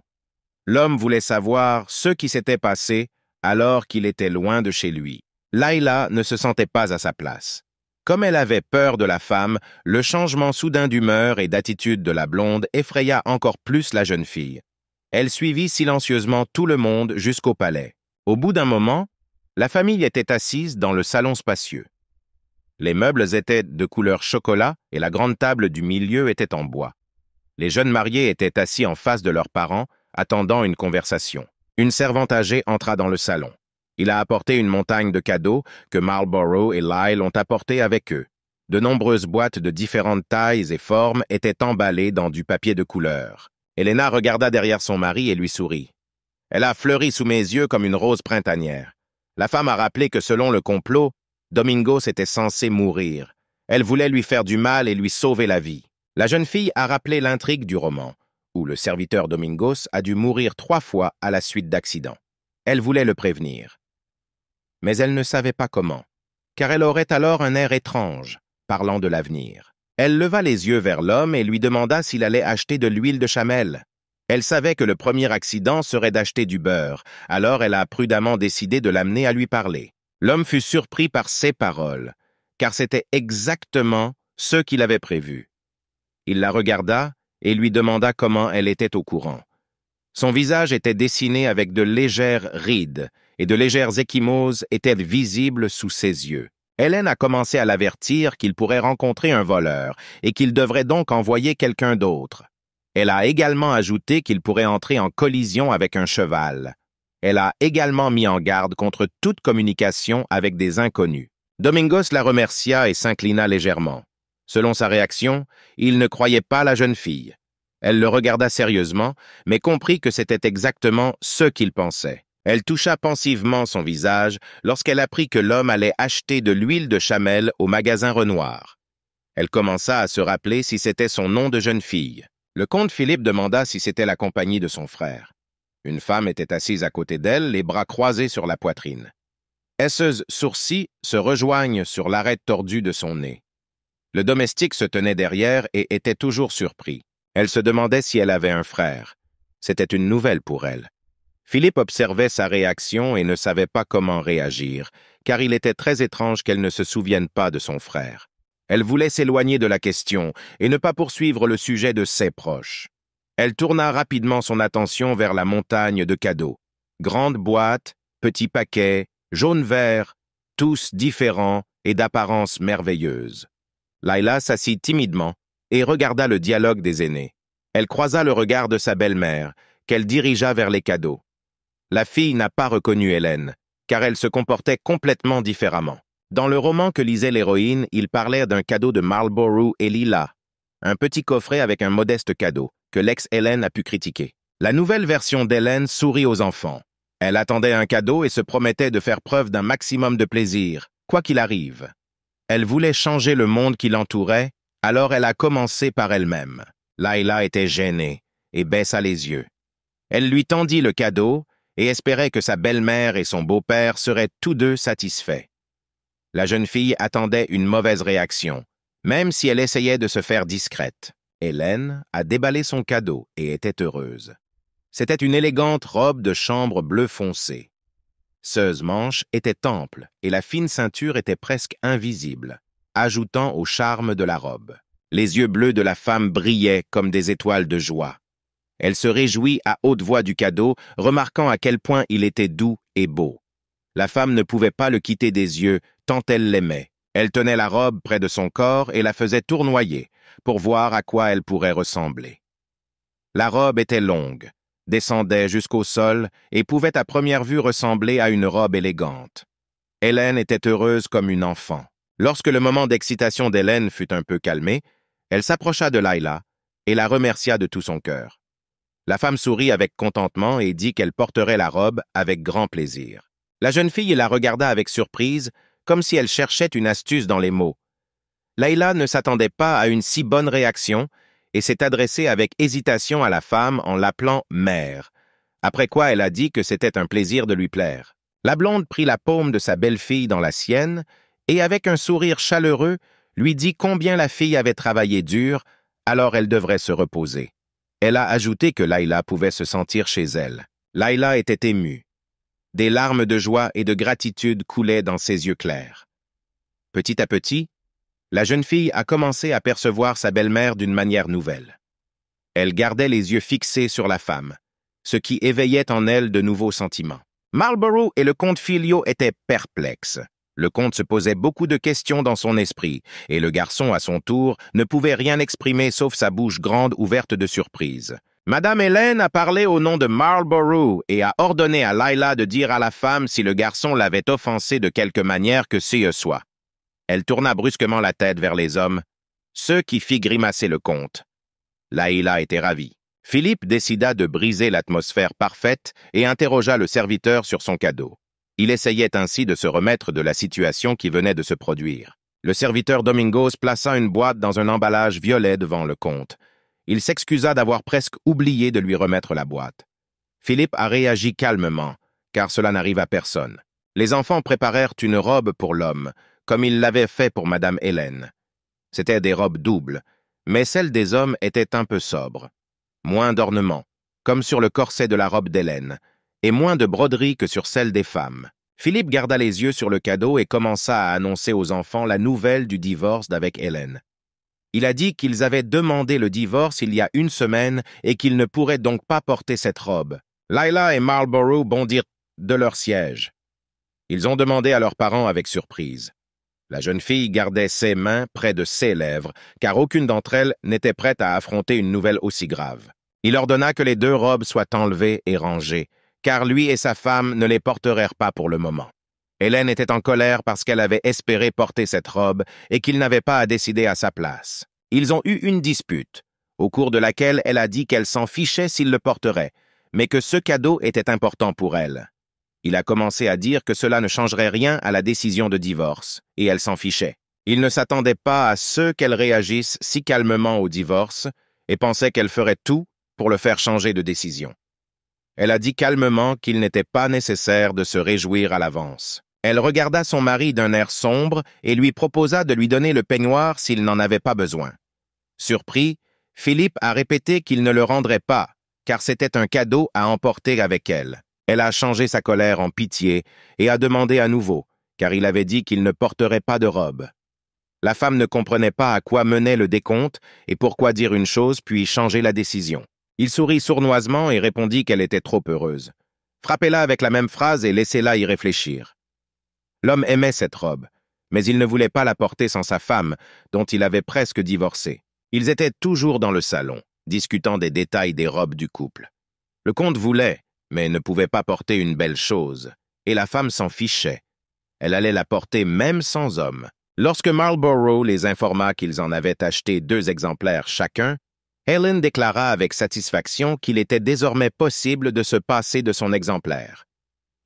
A: L'homme voulait savoir ce qui s'était passé alors qu'il était loin de chez lui. Lila ne se sentait pas à sa place. Comme elle avait peur de la femme, le changement soudain d'humeur et d'attitude de la blonde effraya encore plus la jeune fille. Elle suivit silencieusement tout le monde jusqu'au palais. Au bout d'un moment, la famille était assise dans le salon spacieux. Les meubles étaient de couleur chocolat et la grande table du milieu était en bois. Les jeunes mariés étaient assis en face de leurs parents, attendant une conversation. Une servante âgée entra dans le salon. Il a apporté une montagne de cadeaux que Marlborough et Lyle ont apportés avec eux. De nombreuses boîtes de différentes tailles et formes étaient emballées dans du papier de couleur. Helena regarda derrière son mari et lui sourit. Elle a fleuri sous mes yeux comme une rose printanière. La femme a rappelé que selon le complot, Domingos était censé mourir. Elle voulait lui faire du mal et lui sauver la vie. La jeune fille a rappelé l'intrigue du roman, où le serviteur Domingos a dû mourir 3 fois à la suite d'accidents. Elle voulait le prévenir. Mais elle ne savait pas comment, car elle aurait alors un air étrange, parlant de l'avenir. Elle leva les yeux vers l'homme et lui demanda s'il allait acheter de l'huile de chamel. Elle savait que le premier accident serait d'acheter du beurre, alors elle a prudemment décidé de l'amener à lui parler. L'homme fut surpris par ses paroles, car c'était exactement ce qu'il avait prévu. Il la regarda et lui demanda comment elle était au courant. Son visage était dessiné avec de légères rides, et de légères ecchymoses étaient visibles sous ses yeux. Hélène a commencé à l'avertir qu'il pourrait rencontrer un voleur, et qu'il devrait donc envoyer quelqu'un d'autre. Elle a également ajouté qu'il pourrait entrer en collision avec un cheval. Elle a également mis en garde contre toute communication avec des inconnus. Domingos la remercia et s'inclina légèrement. Selon sa réaction, il ne croyait pas la jeune fille. Elle le regarda sérieusement, mais comprit que c'était exactement ce qu'il pensait. Elle toucha pensivement son visage lorsqu'elle apprit que l'homme allait acheter de l'huile de chamel au magasin Renoir. Elle commença à se rappeler si c'était son nom de jeune fille. Le comte Philippe demanda si c'était la compagnie de son frère. Une femme était assise à côté d'elle, les bras croisés sur la poitrine. Ses sourcils se rejoignent sur l'arête tordue de son nez. Le domestique se tenait derrière et était toujours surpris. Elle se demandait si elle avait un frère. C'était une nouvelle pour elle. Philippe observait sa réaction et ne savait pas comment réagir, car il était très étrange qu'elle ne se souvienne pas de son frère. Elle voulait s'éloigner de la question et ne pas poursuivre le sujet de ses proches. Elle tourna rapidement son attention vers la montagne de cadeaux. Grandes boîtes, petits paquets, jaune-vert, tous différents et d'apparence merveilleuse. Layla s'assit timidement et regarda le dialogue des aînés. Elle croisa le regard de sa belle-mère, qu'elle dirigea vers les cadeaux. La fille n'a pas reconnu Hélène, car elle se comportait complètement différemment. Dans le roman que lisait l'héroïne, il parlait d'un cadeau de Marlborough et Lila, un petit coffret avec un modeste cadeau, que l'ex-Hélène a pu critiquer. La nouvelle version d'Hélène sourit aux enfants. Elle attendait un cadeau et se promettait de faire preuve d'un maximum de plaisir, quoi qu'il arrive. Elle voulait changer le monde qui l'entourait, alors elle a commencé par elle-même. Layla était gênée et baissa les yeux. Elle lui tendit le cadeau et espérait que sa belle-mère et son beau-père seraient tous deux satisfaits. La jeune fille attendait une mauvaise réaction, même si elle essayait de se faire discrète. Hélène a déballé son cadeau et était heureuse. C'était une élégante robe de chambre bleu foncé. Ses manches étaient amples et la fine ceinture était presque invisible, ajoutant au charme de la robe. Les yeux bleus de la femme brillaient comme des étoiles de joie. Elle se réjouit à haute voix du cadeau, remarquant à quel point il était doux et beau. La femme ne pouvait pas le quitter des yeux, tant elle l'aimait. Elle tenait la robe près de son corps et la faisait tournoyer, pour voir à quoi elle pourrait ressembler. La robe était longue, descendait jusqu'au sol et pouvait à première vue ressembler à une robe élégante. Hélène était heureuse comme une enfant. Lorsque le moment d'excitation d'Hélène fut un peu calmé, elle s'approcha de Layla et la remercia de tout son cœur. La femme sourit avec contentement et dit qu'elle porterait la robe avec grand plaisir. La jeune fille la regarda avec surprise, comme si elle cherchait une astuce dans les mots. Layla ne s'attendait pas à une si bonne réaction et s'est adressée avec hésitation à la femme en l'appelant « mère », après quoi elle a dit que c'était un plaisir de lui plaire. La blonde prit la paume de sa belle-fille dans la sienne et, avec un sourire chaleureux, lui dit combien la fille avait travaillé dur, alors elle devrait se reposer. Elle a ajouté que Layla pouvait se sentir chez elle. Layla était émue. Des larmes de joie et de gratitude coulaient dans ses yeux clairs. Petit à petit, la jeune fille a commencé à percevoir sa belle-mère d'une manière nouvelle. Elle gardait les yeux fixés sur la femme, ce qui éveillait en elle de nouveaux sentiments. Marlborough et le comte Filio étaient perplexes. Le comte se posait beaucoup de questions dans son esprit, et le garçon, à son tour, ne pouvait rien exprimer sauf sa bouche grande ouverte de surprise. Madame Hélène a parlé au nom de Marlborough et a ordonné à Layla de dire à la femme si le garçon l'avait offensée de quelque manière que ce soit. Elle tourna brusquement la tête vers les hommes, ce qui fit grimacer le comte. Layla était ravie. Philippe décida de briser l'atmosphère parfaite et interrogea le serviteur sur son cadeau. Il essayait ainsi de se remettre de la situation qui venait de se produire. Le serviteur Domingos plaça une boîte dans un emballage violet devant le comte. Il s'excusa d'avoir presque oublié de lui remettre la boîte. Philippe a réagi calmement, car cela n'arrive à personne. Les enfants préparèrent une robe pour l'homme, comme ils l'avaient fait pour Madame Hélène. C'étaient des robes doubles, mais celles des hommes étaient un peu sobres. Moins d'ornements, comme sur le corset de la robe d'Hélène, et moins de broderie que sur celle des femmes. Philippe garda les yeux sur le cadeau et commença à annoncer aux enfants la nouvelle du divorce d'avec Hélène. Il a dit qu'ils avaient demandé le divorce il y a une semaine et qu'ils ne pourraient donc pas porter cette robe. Layla et Marlborough bondirent de leur siège. Ils ont demandé à leurs parents avec surprise. La jeune fille gardait ses mains près de ses lèvres, car aucune d'entre elles n'était prête à affronter une nouvelle aussi grave. Il ordonna que les deux robes soient enlevées et rangées, car lui et sa femme ne les portèrent pas pour le moment. Hélène était en colère parce qu'elle avait espéré porter cette robe et qu'il n'avait pas à décider à sa place. Ils ont eu une dispute, au cours de laquelle elle a dit qu'elle s'en fichait s'il le porterait, mais que ce cadeau était important pour elle. Il a commencé à dire que cela ne changerait rien à la décision de divorce, et elle s'en fichait. Il ne s'attendait pas à ce qu'elle réagisse si calmement au divorce et pensait qu'elle ferait tout pour le faire changer de décision. Elle a dit calmement qu'il n'était pas nécessaire de se réjouir à l'avance. Elle regarda son mari d'un air sombre et lui proposa de lui donner le peignoir s'il n'en avait pas besoin. Surpris, Philippe a répété qu'il ne le rendrait pas, car c'était un cadeau à emporter avec elle. Elle a changé sa colère en pitié et a demandé à nouveau, car il avait dit qu'il ne porterait pas de robe. La femme ne comprenait pas à quoi menait le décompte et pourquoi dire une chose puis changer la décision. Il sourit sournoisement et répondit qu'elle était trop heureuse. Frappez-la avec la même phrase et laissez-la y réfléchir. L'homme aimait cette robe, mais il ne voulait pas la porter sans sa femme, dont il avait presque divorcé. Ils étaient toujours dans le salon, discutant des détails des robes du couple. Le comte voulait, mais ne pouvait pas porter une belle chose, et la femme s'en fichait. Elle allait la porter même sans homme. Lorsque Marlborough les informa qu'ils en avaient acheté 2 exemplaires chacun, Helen déclara avec satisfaction qu'il était désormais possible de se passer de son exemplaire.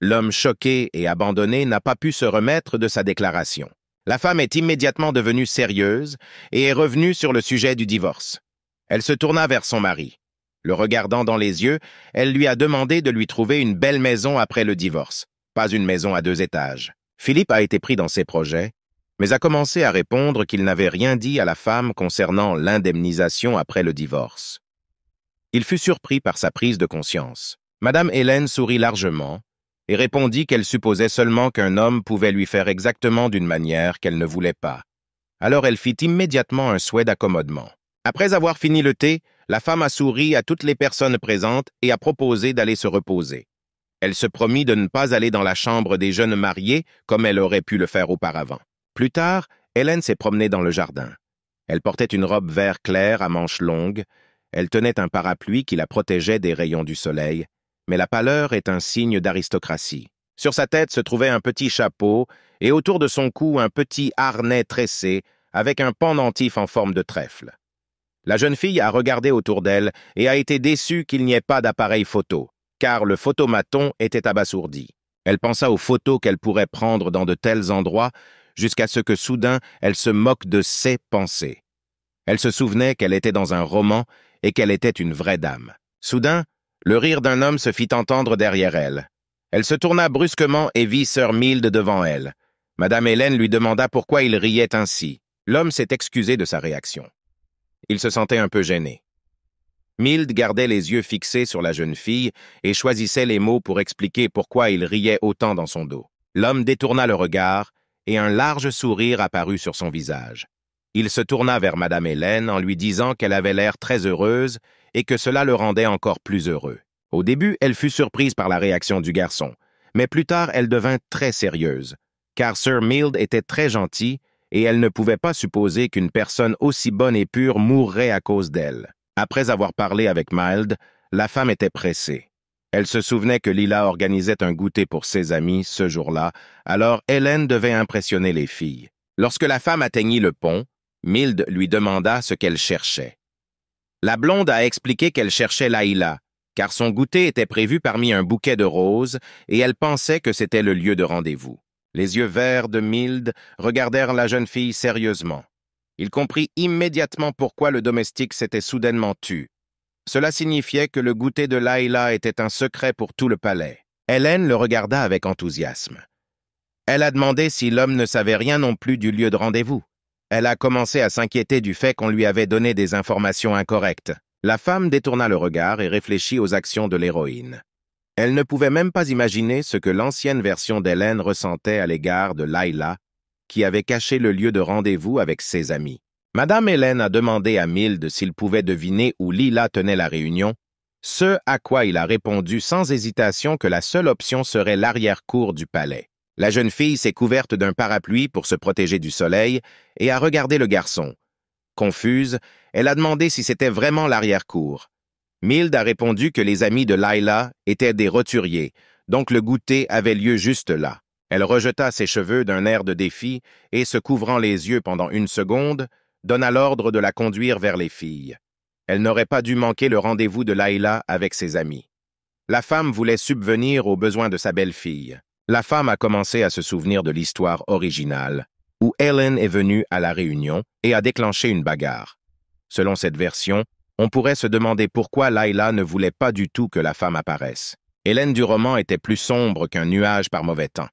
A: L'homme choqué et abandonné n'a pas pu se remettre de sa déclaration. La femme est immédiatement devenue sérieuse et est revenue sur le sujet du divorce. Elle se tourna vers son mari. Le regardant dans les yeux, elle lui a demandé de lui trouver une belle maison après le divorce, pas une maison à 2 étages. Philippe a été pris dans ses projets, mais a commencé à répondre qu'il n'avait rien dit à la femme concernant l'indemnisation après le divorce. Il fut surpris par sa prise de conscience. Madame Hélène sourit largement et répondit qu'elle supposait seulement qu'un homme pouvait lui faire exactement d'une manière qu'elle ne voulait pas. Alors elle fit immédiatement un souhait d'accommodement. Après avoir fini le thé, la femme a souri à toutes les personnes présentes et a proposé d'aller se reposer. Elle se promit de ne pas aller dans la chambre des jeunes mariés comme elle aurait pu le faire auparavant. Plus tard, Hélène s'est promenée dans le jardin. Elle portait une robe vert clair à manches longues. Elle tenait un parapluie qui la protégeait des rayons du soleil, mais la pâleur est un signe d'aristocratie. Sur sa tête se trouvait un petit chapeau et autour de son cou un petit harnais tressé avec un pendentif en forme de trèfle. La jeune fille a regardé autour d'elle et a été déçue qu'il n'y ait pas d'appareil photo, car le photomaton était abasourdi. Elle pensa aux photos qu'elle pourrait prendre dans de tels endroits jusqu'à ce que soudain elle se moque de ses pensées. Elle se souvenait qu'elle était dans un roman et qu'elle était une vraie dame. Soudain, le rire d'un homme se fit entendre derrière elle. Elle se tourna brusquement et vit Sir Mild devant elle. Madame Hélène lui demanda pourquoi il riait ainsi. L'homme s'est excusé de sa réaction. Il se sentait un peu gêné. Mild gardait les yeux fixés sur la jeune fille et choisissait les mots pour expliquer pourquoi il riait autant dans son dos. L'homme détourna le regard et un large sourire apparut sur son visage. Il se tourna vers Madame Hélène en lui disant qu'elle avait l'air très heureuse et que cela le rendait encore plus heureux. Au début, elle fut surprise par la réaction du garçon, mais plus tard, elle devint très sérieuse, car Sir Mild était très gentil et elle ne pouvait pas supposer qu'une personne aussi bonne et pure mourrait à cause d'elle. Après avoir parlé avec Mild, la femme était pressée. Elle se souvenait que Lila organisait un goûter pour ses amis ce jour-là, alors Hélène devait impressionner les filles. Lorsque la femme atteignit le pont, Mild lui demanda ce qu'elle cherchait. La blonde a expliqué qu'elle cherchait Laïla, car son goûter était prévu parmi un bouquet de roses et elle pensait que c'était le lieu de rendez-vous. Les yeux verts de Mild regardèrent la jeune fille sérieusement. Il comprit immédiatement pourquoi le domestique s'était soudainement tu. Cela signifiait que le goûter de Laïla était un secret pour tout le palais. Hélène le regarda avec enthousiasme. Elle a demandé si l'homme ne savait rien non plus du lieu de rendez-vous. Elle a commencé à s'inquiéter du fait qu'on lui avait donné des informations incorrectes. La femme détourna le regard et réfléchit aux actions de l'héroïne. Elle ne pouvait même pas imaginer ce que l'ancienne version d'Hélène ressentait à l'égard de Laïla, qui avait caché le lieu de rendez-vous avec ses amis. Madame Hélène a demandé à Mild s'il pouvait deviner où Lila tenait la réunion, ce à quoi il a répondu sans hésitation que la seule option serait l'arrière-cour du palais. La jeune fille s'est couverte d'un parapluie pour se protéger du soleil et a regardé le garçon. Confuse, elle a demandé si c'était vraiment l'arrière-cour. Mild a répondu que les amis de Laïla étaient des roturiers, donc le goûter avait lieu juste là. Elle rejeta ses cheveux d'un air de défi et, se couvrant les yeux pendant une seconde, donna l'ordre de la conduire vers les filles. Elle n'aurait pas dû manquer le rendez-vous de Layla avec ses amis. La femme voulait subvenir aux besoins de sa belle-fille. La femme a commencé à se souvenir de l'histoire originale, où Helen est venue à la réunion et a déclenché une bagarre. Selon cette version, on pourrait se demander pourquoi Layla ne voulait pas du tout que la femme apparaisse. Helen du roman était plus sombre qu'un nuage par mauvais temps.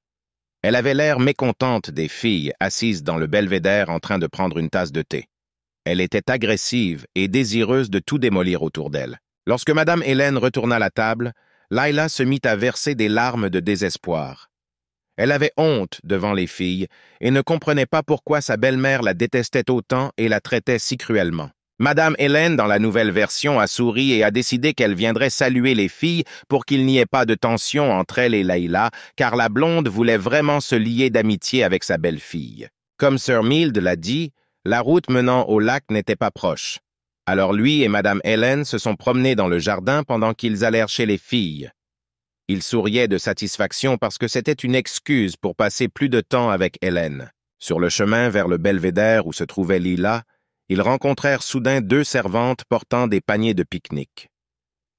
A: Elle avait l'air mécontente des filles assises dans le belvédère en train de prendre une tasse de thé. Elle était agressive et désireuse de tout démolir autour d'elle. Lorsque Madame Helen retourna à la table, Layla se mit à verser des larmes de désespoir. Elle avait honte devant les filles et ne comprenait pas pourquoi sa belle-mère la détestait autant et la traitait si cruellement. Madame Helen, dans la nouvelle version, a souri et a décidé qu'elle viendrait saluer les filles pour qu'il n'y ait pas de tension entre elle et Layla, car la blonde voulait vraiment se lier d'amitié avec sa belle-fille. Comme Sir Mild l'a dit, la route menant au lac n'était pas proche. Alors lui et Madame Helen se sont promenés dans le jardin pendant qu'ils allèrent chez les filles. Ils souriaient de satisfaction parce que c'était une excuse pour passer plus de temps avec Helen. Sur le chemin vers le belvédère où se trouvait Lila, ils rencontrèrent soudain deux servantes portant des paniers de pique-nique.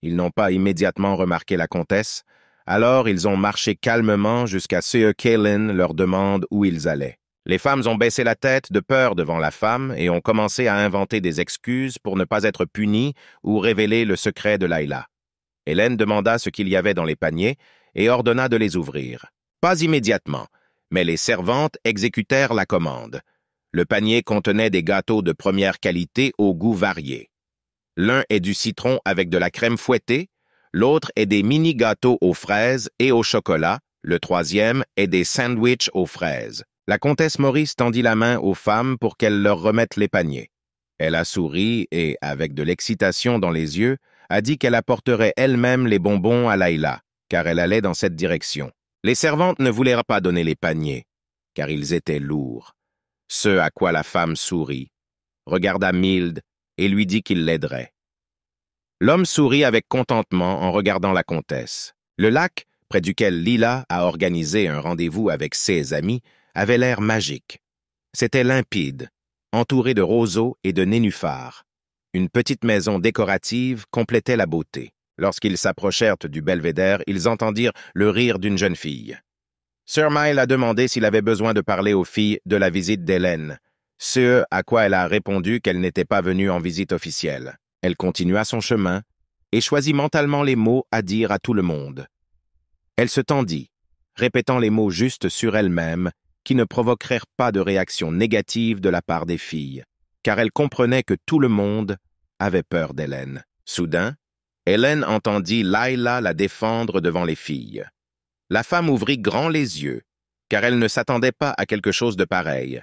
A: Ils n'ont pas immédiatement remarqué la comtesse, alors ils ont marché calmement jusqu'à ce que Kaelin leur demande où ils allaient. Les femmes ont baissé la tête de peur devant la femme et ont commencé à inventer des excuses pour ne pas être punies ou révéler le secret de Layla. Hélène demanda ce qu'il y avait dans les paniers et ordonna de les ouvrir. Pas immédiatement, mais les servantes exécutèrent la commande. Le panier contenait des gâteaux de première qualité au goût varié. L'un est du citron avec de la crème fouettée, l'autre est des mini-gâteaux aux fraises et au chocolat, le troisième est des sandwichs aux fraises. La comtesse Maurice tendit la main aux femmes pour qu'elles leur remettent les paniers. Elle a souri et, avec de l'excitation dans les yeux, a dit qu'elle apporterait elle-même les bonbons à Layla, car elle allait dans cette direction. Les servantes ne voulaient pas donner les paniers, car ils étaient lourds. Ce à quoi la femme sourit, regarda Mild et lui dit qu'il l'aiderait. L'homme sourit avec contentement en regardant la comtesse. Le lac, près duquel Lila a organisé un rendez-vous avec ses amis, avait l'air magique. C'était limpide, entouré de roseaux et de nénuphars. Une petite maison décorative complétait la beauté. Lorsqu'ils s'approchèrent du belvédère, ils entendirent le rire d'une jeune fille. Sir Mild a demandé s'il avait besoin de parler aux filles de la visite d'Hélène, ce à quoi elle a répondu qu'elle n'était pas venue en visite officielle. Elle continua son chemin et choisit mentalement les mots à dire à tout le monde. Elle se tendit, répétant les mots justes sur elle-même qui ne provoquèrent pas de réaction négative de la part des filles, car elle comprenait que tout le monde avait peur d'Hélène. Soudain, Hélène entendit Layla la défendre devant les filles. La femme ouvrit grand les yeux, car elle ne s'attendait pas à quelque chose de pareil.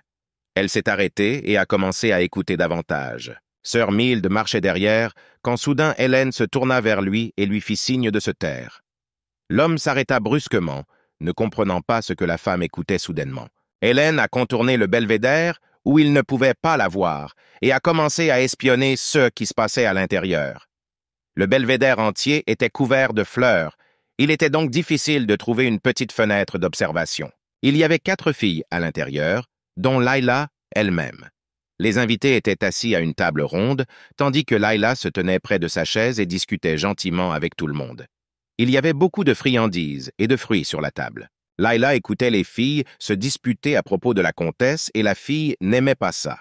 A: Elle s'est arrêtée et a commencé à écouter davantage. Sir Mild marchait derrière, quand soudain Hélène se tourna vers lui et lui fit signe de se taire. L'homme s'arrêta brusquement, ne comprenant pas ce que la femme écoutait soudainement. Hélène a contourné le belvédère, où il ne pouvait pas la voir, et a commencé à espionner ce qui se passait à l'intérieur. Le belvédère entier était couvert de fleurs. Il était donc difficile de trouver une petite fenêtre d'observation. Il y avait 4 filles à l'intérieur, dont Layla elle-même. Les invités étaient assis à une table ronde, tandis que Layla se tenait près de sa chaise et discutait gentiment avec tout le monde. Il y avait beaucoup de friandises et de fruits sur la table. Layla écoutait les filles se disputer à propos de la comtesse et la fille n'aimait pas ça.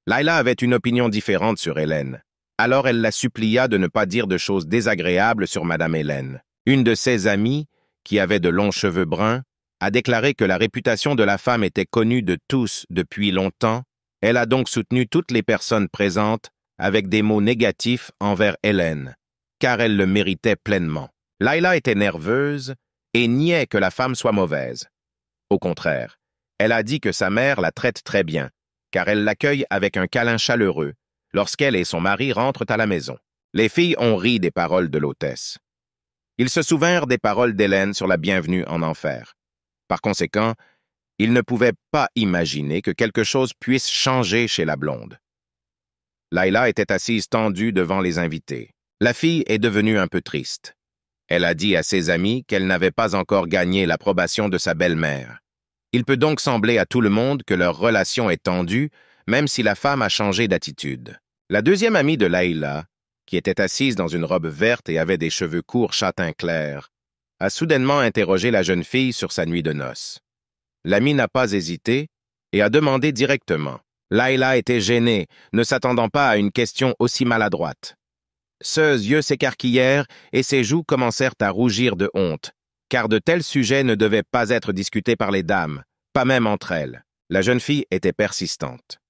A: Layla avait une opinion différente sur Hélène. Alors elle la supplia de ne pas dire de choses désagréables sur Madame Hélène. Une de ses amies, qui avait de longs cheveux bruns, a déclaré que la réputation de la femme était connue de tous depuis longtemps. Elle a donc soutenu toutes les personnes présentes avec des mots négatifs envers Hélène, car elle le méritait pleinement. Layla était nerveuse et niait que la femme soit mauvaise. Au contraire, elle a dit que sa mère la traite très bien, car elle l'accueille avec un câlin chaleureux lorsqu'elle et son mari rentrent à la maison. Les filles ont ri des paroles de l'hôtesse. Ils se souvinrent des paroles d'Hélène sur la bienvenue en enfer. Par conséquent, ils ne pouvaient pas imaginer que quelque chose puisse changer chez la blonde. Layla était assise tendue devant les invités. La fille est devenue un peu triste. Elle a dit à ses amis qu'elle n'avait pas encore gagné l'approbation de sa belle-mère. Il peut donc sembler à tout le monde que leur relation est tendue, même si la femme a changé d'attitude. La deuxième amie de Layla, qui était assise dans une robe verte et avait des cheveux courts châtain clair, a soudainement interrogé la jeune fille sur sa nuit de noces. L'amie n'a pas hésité et a demandé directement. Layla était gênée, ne s'attendant pas à une question aussi maladroite. Ses yeux s'écarquillèrent et ses joues commencèrent à rougir de honte, car de tels sujets ne devaient pas être discutés par les dames, pas même entre elles. La jeune fille était persistante.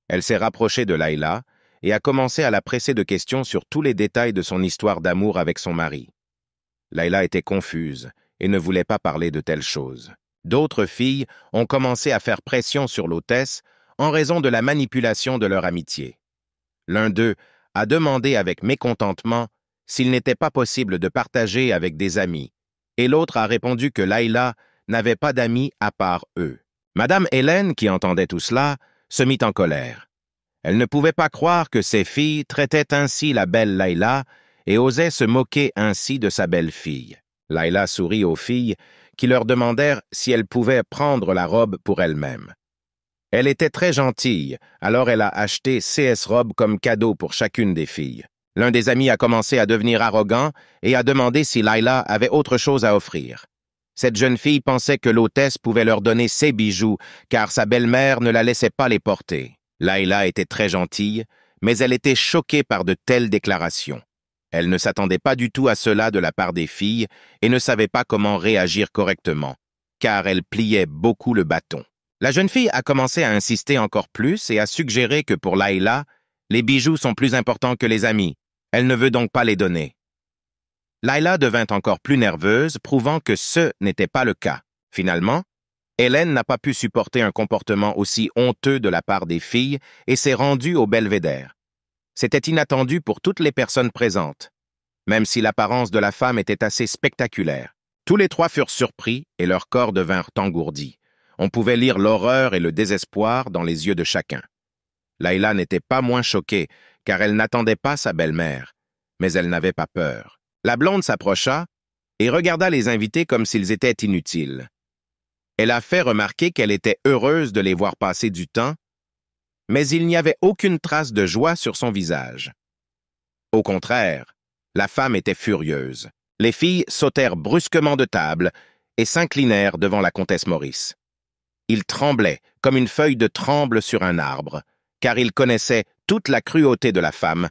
A: Elle s'est rapprochée de Layla et a commencé à la presser de questions sur tous les détails de son histoire d'amour avec son mari. Layla était confuse et ne voulait pas parler de telles choses. D'autres filles ont commencé à faire pression sur l'hôtesse en raison de la manipulation de leur amitié. L'un d'eux a demandé avec mécontentement s'il n'était pas possible de partager avec des amis, et l'autre a répondu que Layla n'avait pas d'amis à part eux. Madame Hélène, qui entendait tout cela, se mit en colère. Elle ne pouvait pas croire que ses filles traitaient ainsi la belle Layla et osaient se moquer ainsi de sa belle-fille. Layla sourit aux filles qui leur demandèrent si elles pouvaient prendre la robe pour elles-mêmes. Elle était très gentille, alors elle a acheté CS robes comme cadeau pour chacune des filles. L'un des amis a commencé à devenir arrogant et a demandé si Layla avait autre chose à offrir. Cette jeune fille pensait que l'hôtesse pouvait leur donner ses bijoux, car sa belle-mère ne la laissait pas les porter. Layla était très gentille, mais elle était choquée par de telles déclarations. Elle ne s'attendait pas du tout à cela de la part des filles et ne savait pas comment réagir correctement, car elle pliait beaucoup le bâton. La jeune fille a commencé à insister encore plus et a suggéré que pour Layla, les bijoux sont plus importants que les amis. Elle ne veut donc pas les donner. Layla devint encore plus nerveuse, prouvant que ce n'était pas le cas. Finalement, Hélène n'a pas pu supporter un comportement aussi honteux de la part des filles et s'est rendue au belvédère. C'était inattendu pour toutes les personnes présentes, même si l'apparence de la femme était assez spectaculaire. Tous les trois furent surpris et leurs corps devinrent engourdis. On pouvait lire l'horreur et le désespoir dans les yeux de chacun. Layla n'était pas moins choquée, car elle n'attendait pas sa belle-mère, mais elle n'avait pas peur. La blonde s'approcha et regarda les invités comme s'ils étaient inutiles. Elle a fait remarquer qu'elle était heureuse de les voir passer du temps, mais il n'y avait aucune trace de joie sur son visage. Au contraire, la femme était furieuse. Les filles sautèrent brusquement de table et s'inclinèrent devant la comtesse Maurice. Ils tremblaient comme une feuille de tremble sur un arbre, car ils connaissaient toute la cruauté de la femme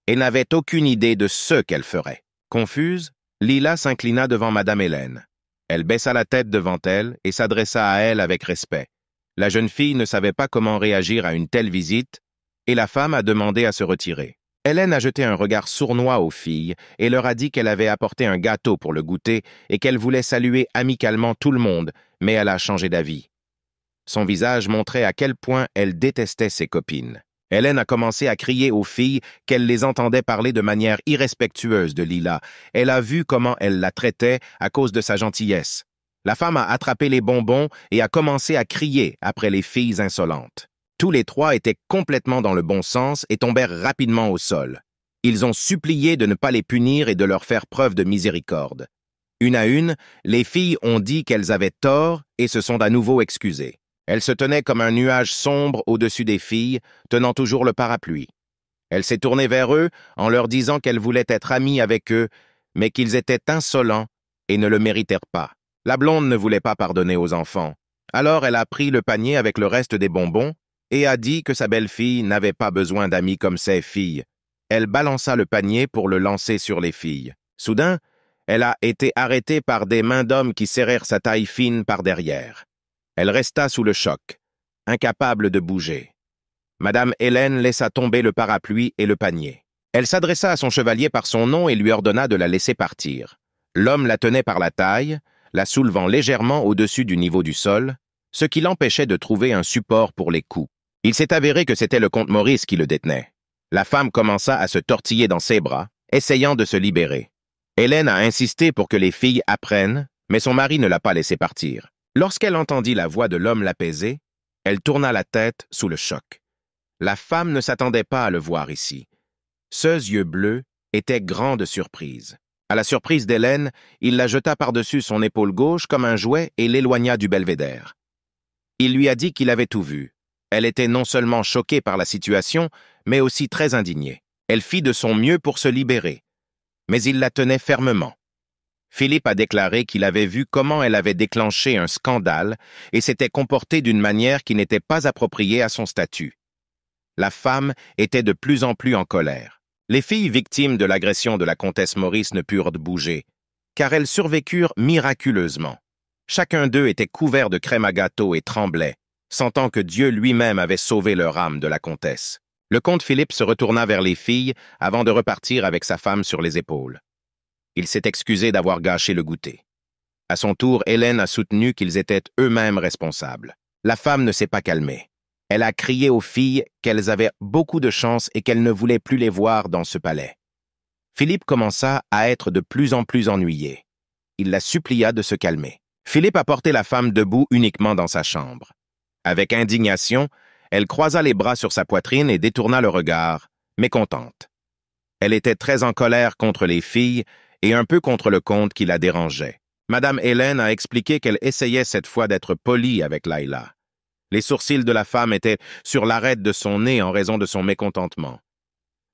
A: et n'avaient aucune idée de ce qu'elle ferait. Confuse, Lila s'inclina devant Madame Hélène. Elle baissa la tête devant elle et s'adressa à elle avec respect. La jeune fille ne savait pas comment réagir à une telle visite et la femme a demandé à se retirer. Hélène a jeté un regard sournois aux filles et leur a dit qu'elle avait apporté un gâteau pour le goûter et qu'elle voulait saluer amicalement tout le monde, mais elle a changé d'avis. Son visage montrait à quel point elle détestait ses copines. Hélène a commencé à crier aux filles qu'elle les entendait parler de manière irrespectueuse de Lila. Elle a vu comment elle la traitait à cause de sa gentillesse. La femme a attrapé les bonbons et a commencé à crier après les filles insolentes. Tous les trois étaient complètement dans le bon sens et tombèrent rapidement au sol. Ils ont supplié de ne pas les punir et de leur faire preuve de miséricorde. Une à une, les filles ont dit qu'elles avaient tort et se sont à nouveau excusées. Elle se tenait comme un nuage sombre au-dessus des filles, tenant toujours le parapluie. Elle s'est tournée vers eux en leur disant qu'elle voulait être amie avec eux, mais qu'ils étaient insolents et ne le méritèrent pas. La blonde ne voulait pas pardonner aux enfants. Alors elle a pris le panier avec le reste des bonbons et a dit que sa belle-fille n'avait pas besoin d'amis comme ses filles. Elle balança le panier pour le lancer sur les filles. Soudain, elle a été arrêtée par des mains d'hommes qui serrèrent sa taille fine par derrière. Elle resta sous le choc, incapable de bouger. Madame Hélène laissa tomber le parapluie et le panier. Elle s'adressa à son chevalier par son nom et lui ordonna de la laisser partir. L'homme la tenait par la taille, la soulevant légèrement au-dessus du niveau du sol, ce qui l'empêchait de trouver un support pour les coups. Il s'est avéré que c'était le comte Maurice qui le détenait. La femme commença à se tortiller dans ses bras, essayant de se libérer. Hélène a insisté pour que les filles apprennent, mais son mari ne l'a pas laissé partir. Lorsqu'elle entendit la voix de l'homme l'apaiser, elle tourna la tête sous le choc. La femme ne s'attendait pas à le voir ici. Ses yeux bleus étaient grands de surprise. À la surprise d'Hélène, il la jeta par-dessus son épaule gauche comme un jouet et l'éloigna du belvédère. Il lui a dit qu'il avait tout vu. Elle était non seulement choquée par la situation, mais aussi très indignée. Elle fit de son mieux pour se libérer, mais il la tenait fermement. Philippe a déclaré qu'il avait vu comment elle avait déclenché un scandale et s'était comportée d'une manière qui n'était pas appropriée à son statut. La femme était de plus en plus en colère. Les filles victimes de l'agression de la comtesse Maurice ne purent bouger, car elles survécurent miraculeusement. Chacun d'eux était couvert de crème à gâteau et tremblait, sentant que Dieu lui-même avait sauvé leur âme de la comtesse. Le comte Philippe se retourna vers les filles avant de repartir avec sa femme sur les épaules. Il s'est excusé d'avoir gâché le goûter. À son tour, Hélène a soutenu qu'ils étaient eux-mêmes responsables. La femme ne s'est pas calmée. Elle a crié aux filles qu'elles avaient beaucoup de chance et qu'elle ne voulait plus les voir dans ce palais. Philippe commença à être de plus en plus ennuyé. Il la supplia de se calmer. Philippe a porté la femme debout uniquement dans sa chambre. Avec indignation, elle croisa les bras sur sa poitrine et détourna le regard, mécontente. Elle était très en colère contre les filles et un peu contre le comte qui la dérangeait. Madame Hélène a expliqué qu'elle essayait cette fois d'être polie avec Layla. Les sourcils de la femme étaient sur l'arête de son nez en raison de son mécontentement.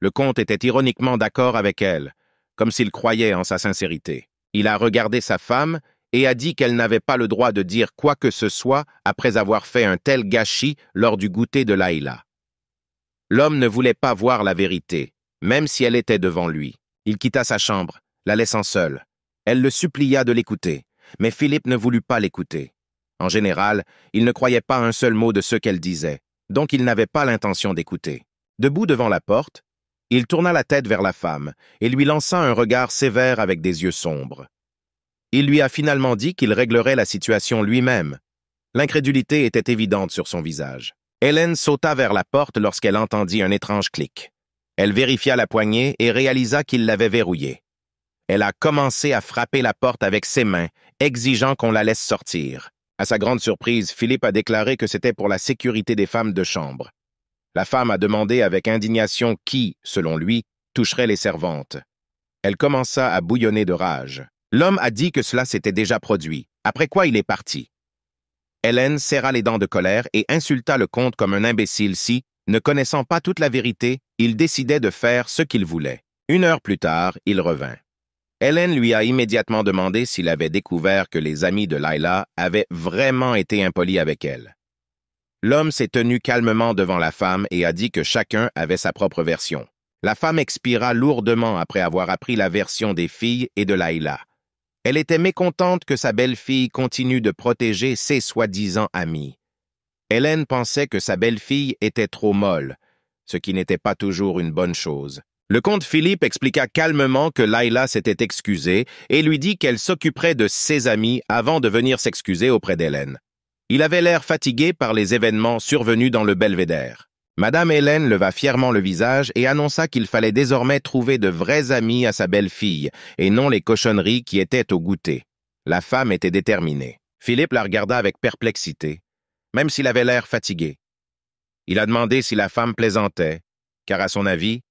A: Le comte était ironiquement d'accord avec elle, comme s'il croyait en sa sincérité. Il a regardé sa femme et a dit qu'elle n'avait pas le droit de dire quoi que ce soit après avoir fait un tel gâchis lors du goûter de Layla. L'homme ne voulait pas voir la vérité, même si elle était devant lui. Il quitta sa chambre, la laissant seule. Elle le supplia de l'écouter, mais Philippe ne voulut pas l'écouter. En général, il ne croyait pas un seul mot de ce qu'elle disait, donc il n'avait pas l'intention d'écouter. Debout devant la porte, il tourna la tête vers la femme et lui lança un regard sévère avec des yeux sombres. Il lui a finalement dit qu'il réglerait la situation lui-même. L'incrédulité était évidente sur son visage. Hélène sauta vers la porte lorsqu'elle entendit un étrange clic. Elle vérifia la poignée et réalisa qu'il l'avait verrouillée. Elle a commencé à frapper la porte avec ses mains, exigeant qu'on la laisse sortir. À sa grande surprise, Philippe a déclaré que c'était pour la sécurité des femmes de chambre. La femme a demandé avec indignation qui, selon lui, toucherait les servantes. Elle commença à bouillonner de rage. L'homme a dit que cela s'était déjà produit, après quoi il est parti. Hélène serra les dents de colère et insulta le comte comme un imbécile si, ne connaissant pas toute la vérité, il décidait de faire ce qu'il voulait. 1 heure plus tard, il revint. Hélène lui a immédiatement demandé s'il avait découvert que les amis de Layla avaient vraiment été impolis avec elle. L'homme s'est tenu calmement devant la femme et a dit que chacun avait sa propre version. La femme expira lourdement après avoir appris la version des filles et de Layla. Elle était mécontente que sa belle-fille continue de protéger ses soi-disant amis. Hélène pensait que sa belle-fille était trop molle, ce qui n'était pas toujours une bonne chose. Le comte Philippe expliqua calmement que Layla s'était excusée et lui dit qu'elle s'occuperait de ses amis avant de venir s'excuser auprès d'Hélène. Il avait l'air fatigué par les événements survenus dans le belvédère. Madame Hélène leva fièrement le visage et annonça qu'il fallait désormais trouver de vrais amis à sa belle-fille et non les cochonneries qui étaient au goûter. La femme était déterminée. Philippe la regarda avec perplexité, même s'il avait l'air fatigué. Il a demandé si la femme plaisantait, car à son avis,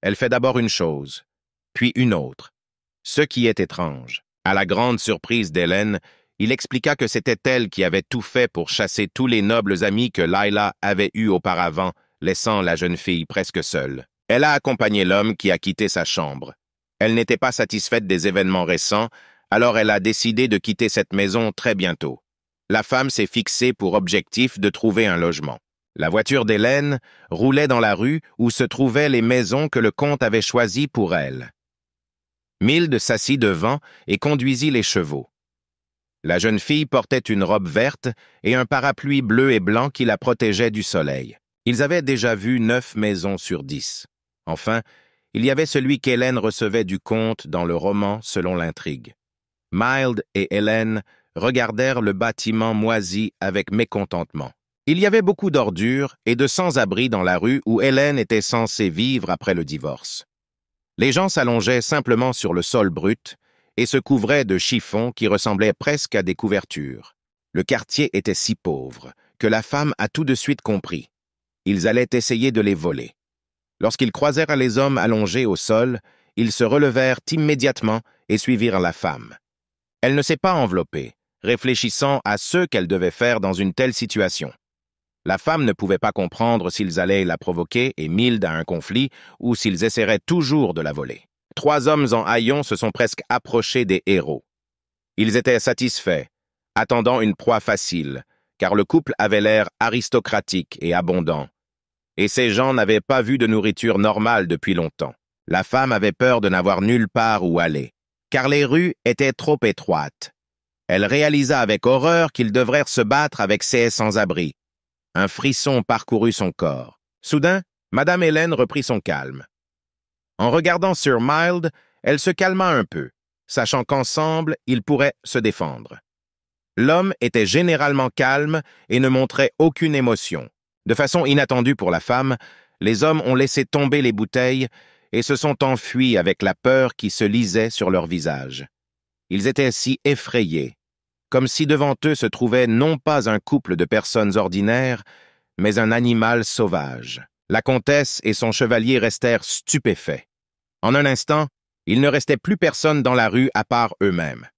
A: elle fait d'abord une chose, puis une autre, ce qui est étrange. À la grande surprise d'Hélène, il expliqua que c'était elle qui avait tout fait pour chasser tous les nobles amis que Layla avait eus auparavant, laissant la jeune fille presque seule. Elle a accompagné l'homme qui a quitté sa chambre. Elle n'était pas satisfaite des événements récents, alors elle a décidé de quitter cette maison très bientôt. La femme s'est fixée pour objectif de trouver un logement. La voiture d'Hélène roulait dans la rue où se trouvaient les maisons que le comte avait choisies pour elle. Milde s'assit devant et conduisit les chevaux. La jeune fille portait une robe verte et un parapluie bleu et blanc qui la protégeait du soleil. Ils avaient déjà vu 9 maisons sur 10. Enfin, il y avait celui qu'Hélène recevait du comte dans le roman selon l'intrigue. Mild et Hélène regardèrent le bâtiment moisi avec mécontentement. Il y avait beaucoup d'ordures et de sans-abri dans la rue où Hélène était censée vivre après le divorce. Les gens s'allongeaient simplement sur le sol brut et se couvraient de chiffons qui ressemblaient presque à des couvertures. Le quartier était si pauvre que la femme a tout de suite compris. Ils allaient essayer de les voler. Lorsqu'ils croisèrent les hommes allongés au sol, ils se relevèrent immédiatement et suivirent la femme. Elle ne s'est pas enveloppée, réfléchissant à ce qu'elle devait faire dans une telle situation. La femme ne pouvait pas comprendre s'ils allaient la provoquer et Mild à un conflit ou s'ils essaieraient toujours de la voler. 3 hommes en haillons se sont presque approchés des héros. Ils étaient satisfaits, attendant une proie facile, car le couple avait l'air aristocratique et abondant. Et ces gens n'avaient pas vu de nourriture normale depuis longtemps. La femme avait peur de n'avoir nulle part où aller, car les rues étaient trop étroites. Elle réalisa avec horreur qu'ils devraient se battre avec ces sans-abri. Un frisson parcourut son corps. Soudain, Madame Hélène reprit son calme. En regardant Sir Mild, elle se calma un peu, sachant qu'ensemble, ils pourraient se défendre. L'homme était généralement calme et ne montrait aucune émotion. De façon inattendue pour la femme, les hommes ont laissé tomber les bouteilles et se sont enfuis avec la peur qui se lisait sur leur visage. Ils étaient si effrayés, comme si devant eux se trouvait non pas un couple de personnes ordinaires, mais un animal sauvage. La comtesse et son chevalier restèrent stupéfaits. En un instant, il ne restait plus personne dans la rue à part eux-mêmes.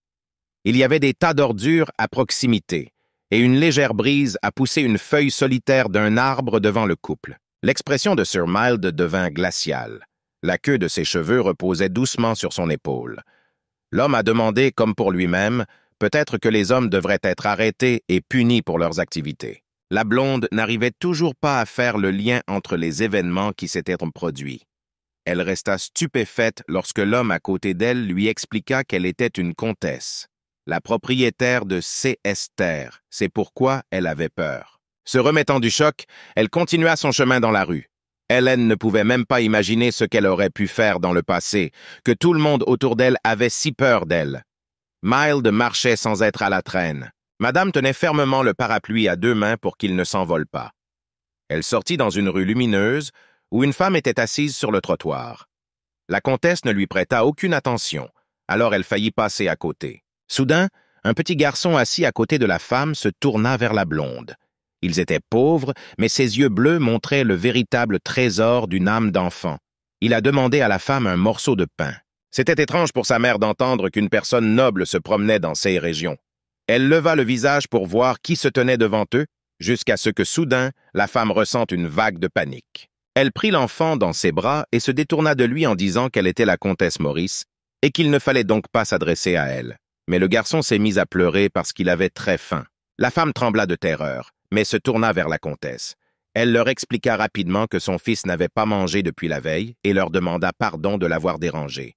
A: Il y avait des tas d'ordures à proximité, et une légère brise a poussé une feuille solitaire d'un arbre devant le couple. L'expression de Sir Mild devint glaciale. La queue de ses cheveux reposait doucement sur son épaule. L'homme a demandé, comme pour lui-même, peut-être que les hommes devraient être arrêtés et punis pour leurs activités. La blonde n'arrivait toujours pas à faire le lien entre les événements qui s'étaient produits. Elle resta stupéfaite lorsque l'homme à côté d'elle lui expliqua qu'elle était une comtesse, la propriétaire de C. Esther. C'est pourquoi elle avait peur. Se remettant du choc, elle continua son chemin dans la rue. Hélène ne pouvait même pas imaginer ce qu'elle aurait pu faire dans le passé, que tout le monde autour d'elle avait si peur d'elle. Mild marchait sans être à la traîne. Madame tenait fermement le parapluie à 2 mains pour qu'il ne s'envole pas. Elle sortit dans une rue lumineuse où une femme était assise sur le trottoir. La comtesse ne lui prêta aucune attention, alors elle faillit passer à côté. Soudain, un petit garçon assis à côté de la femme se tourna vers la blonde. Ils étaient pauvres, mais ses yeux bleus montraient le véritable trésor d'une âme d'enfant. Il a demandé à la femme un morceau de pain. C'était étrange pour sa mère d'entendre qu'une personne noble se promenait dans ces régions. Elle leva le visage pour voir qui se tenait devant eux, jusqu'à ce que soudain, la femme ressente une vague de panique. Elle prit l'enfant dans ses bras et se détourna de lui en disant qu'elle était la comtesse Maurice et qu'il ne fallait donc pas s'adresser à elle. Mais le garçon s'est mis à pleurer parce qu'il avait très faim. La femme trembla de terreur, mais se tourna vers la comtesse. Elle leur expliqua rapidement que son fils n'avait pas mangé depuis la veille et leur demanda pardon de l'avoir dérangé.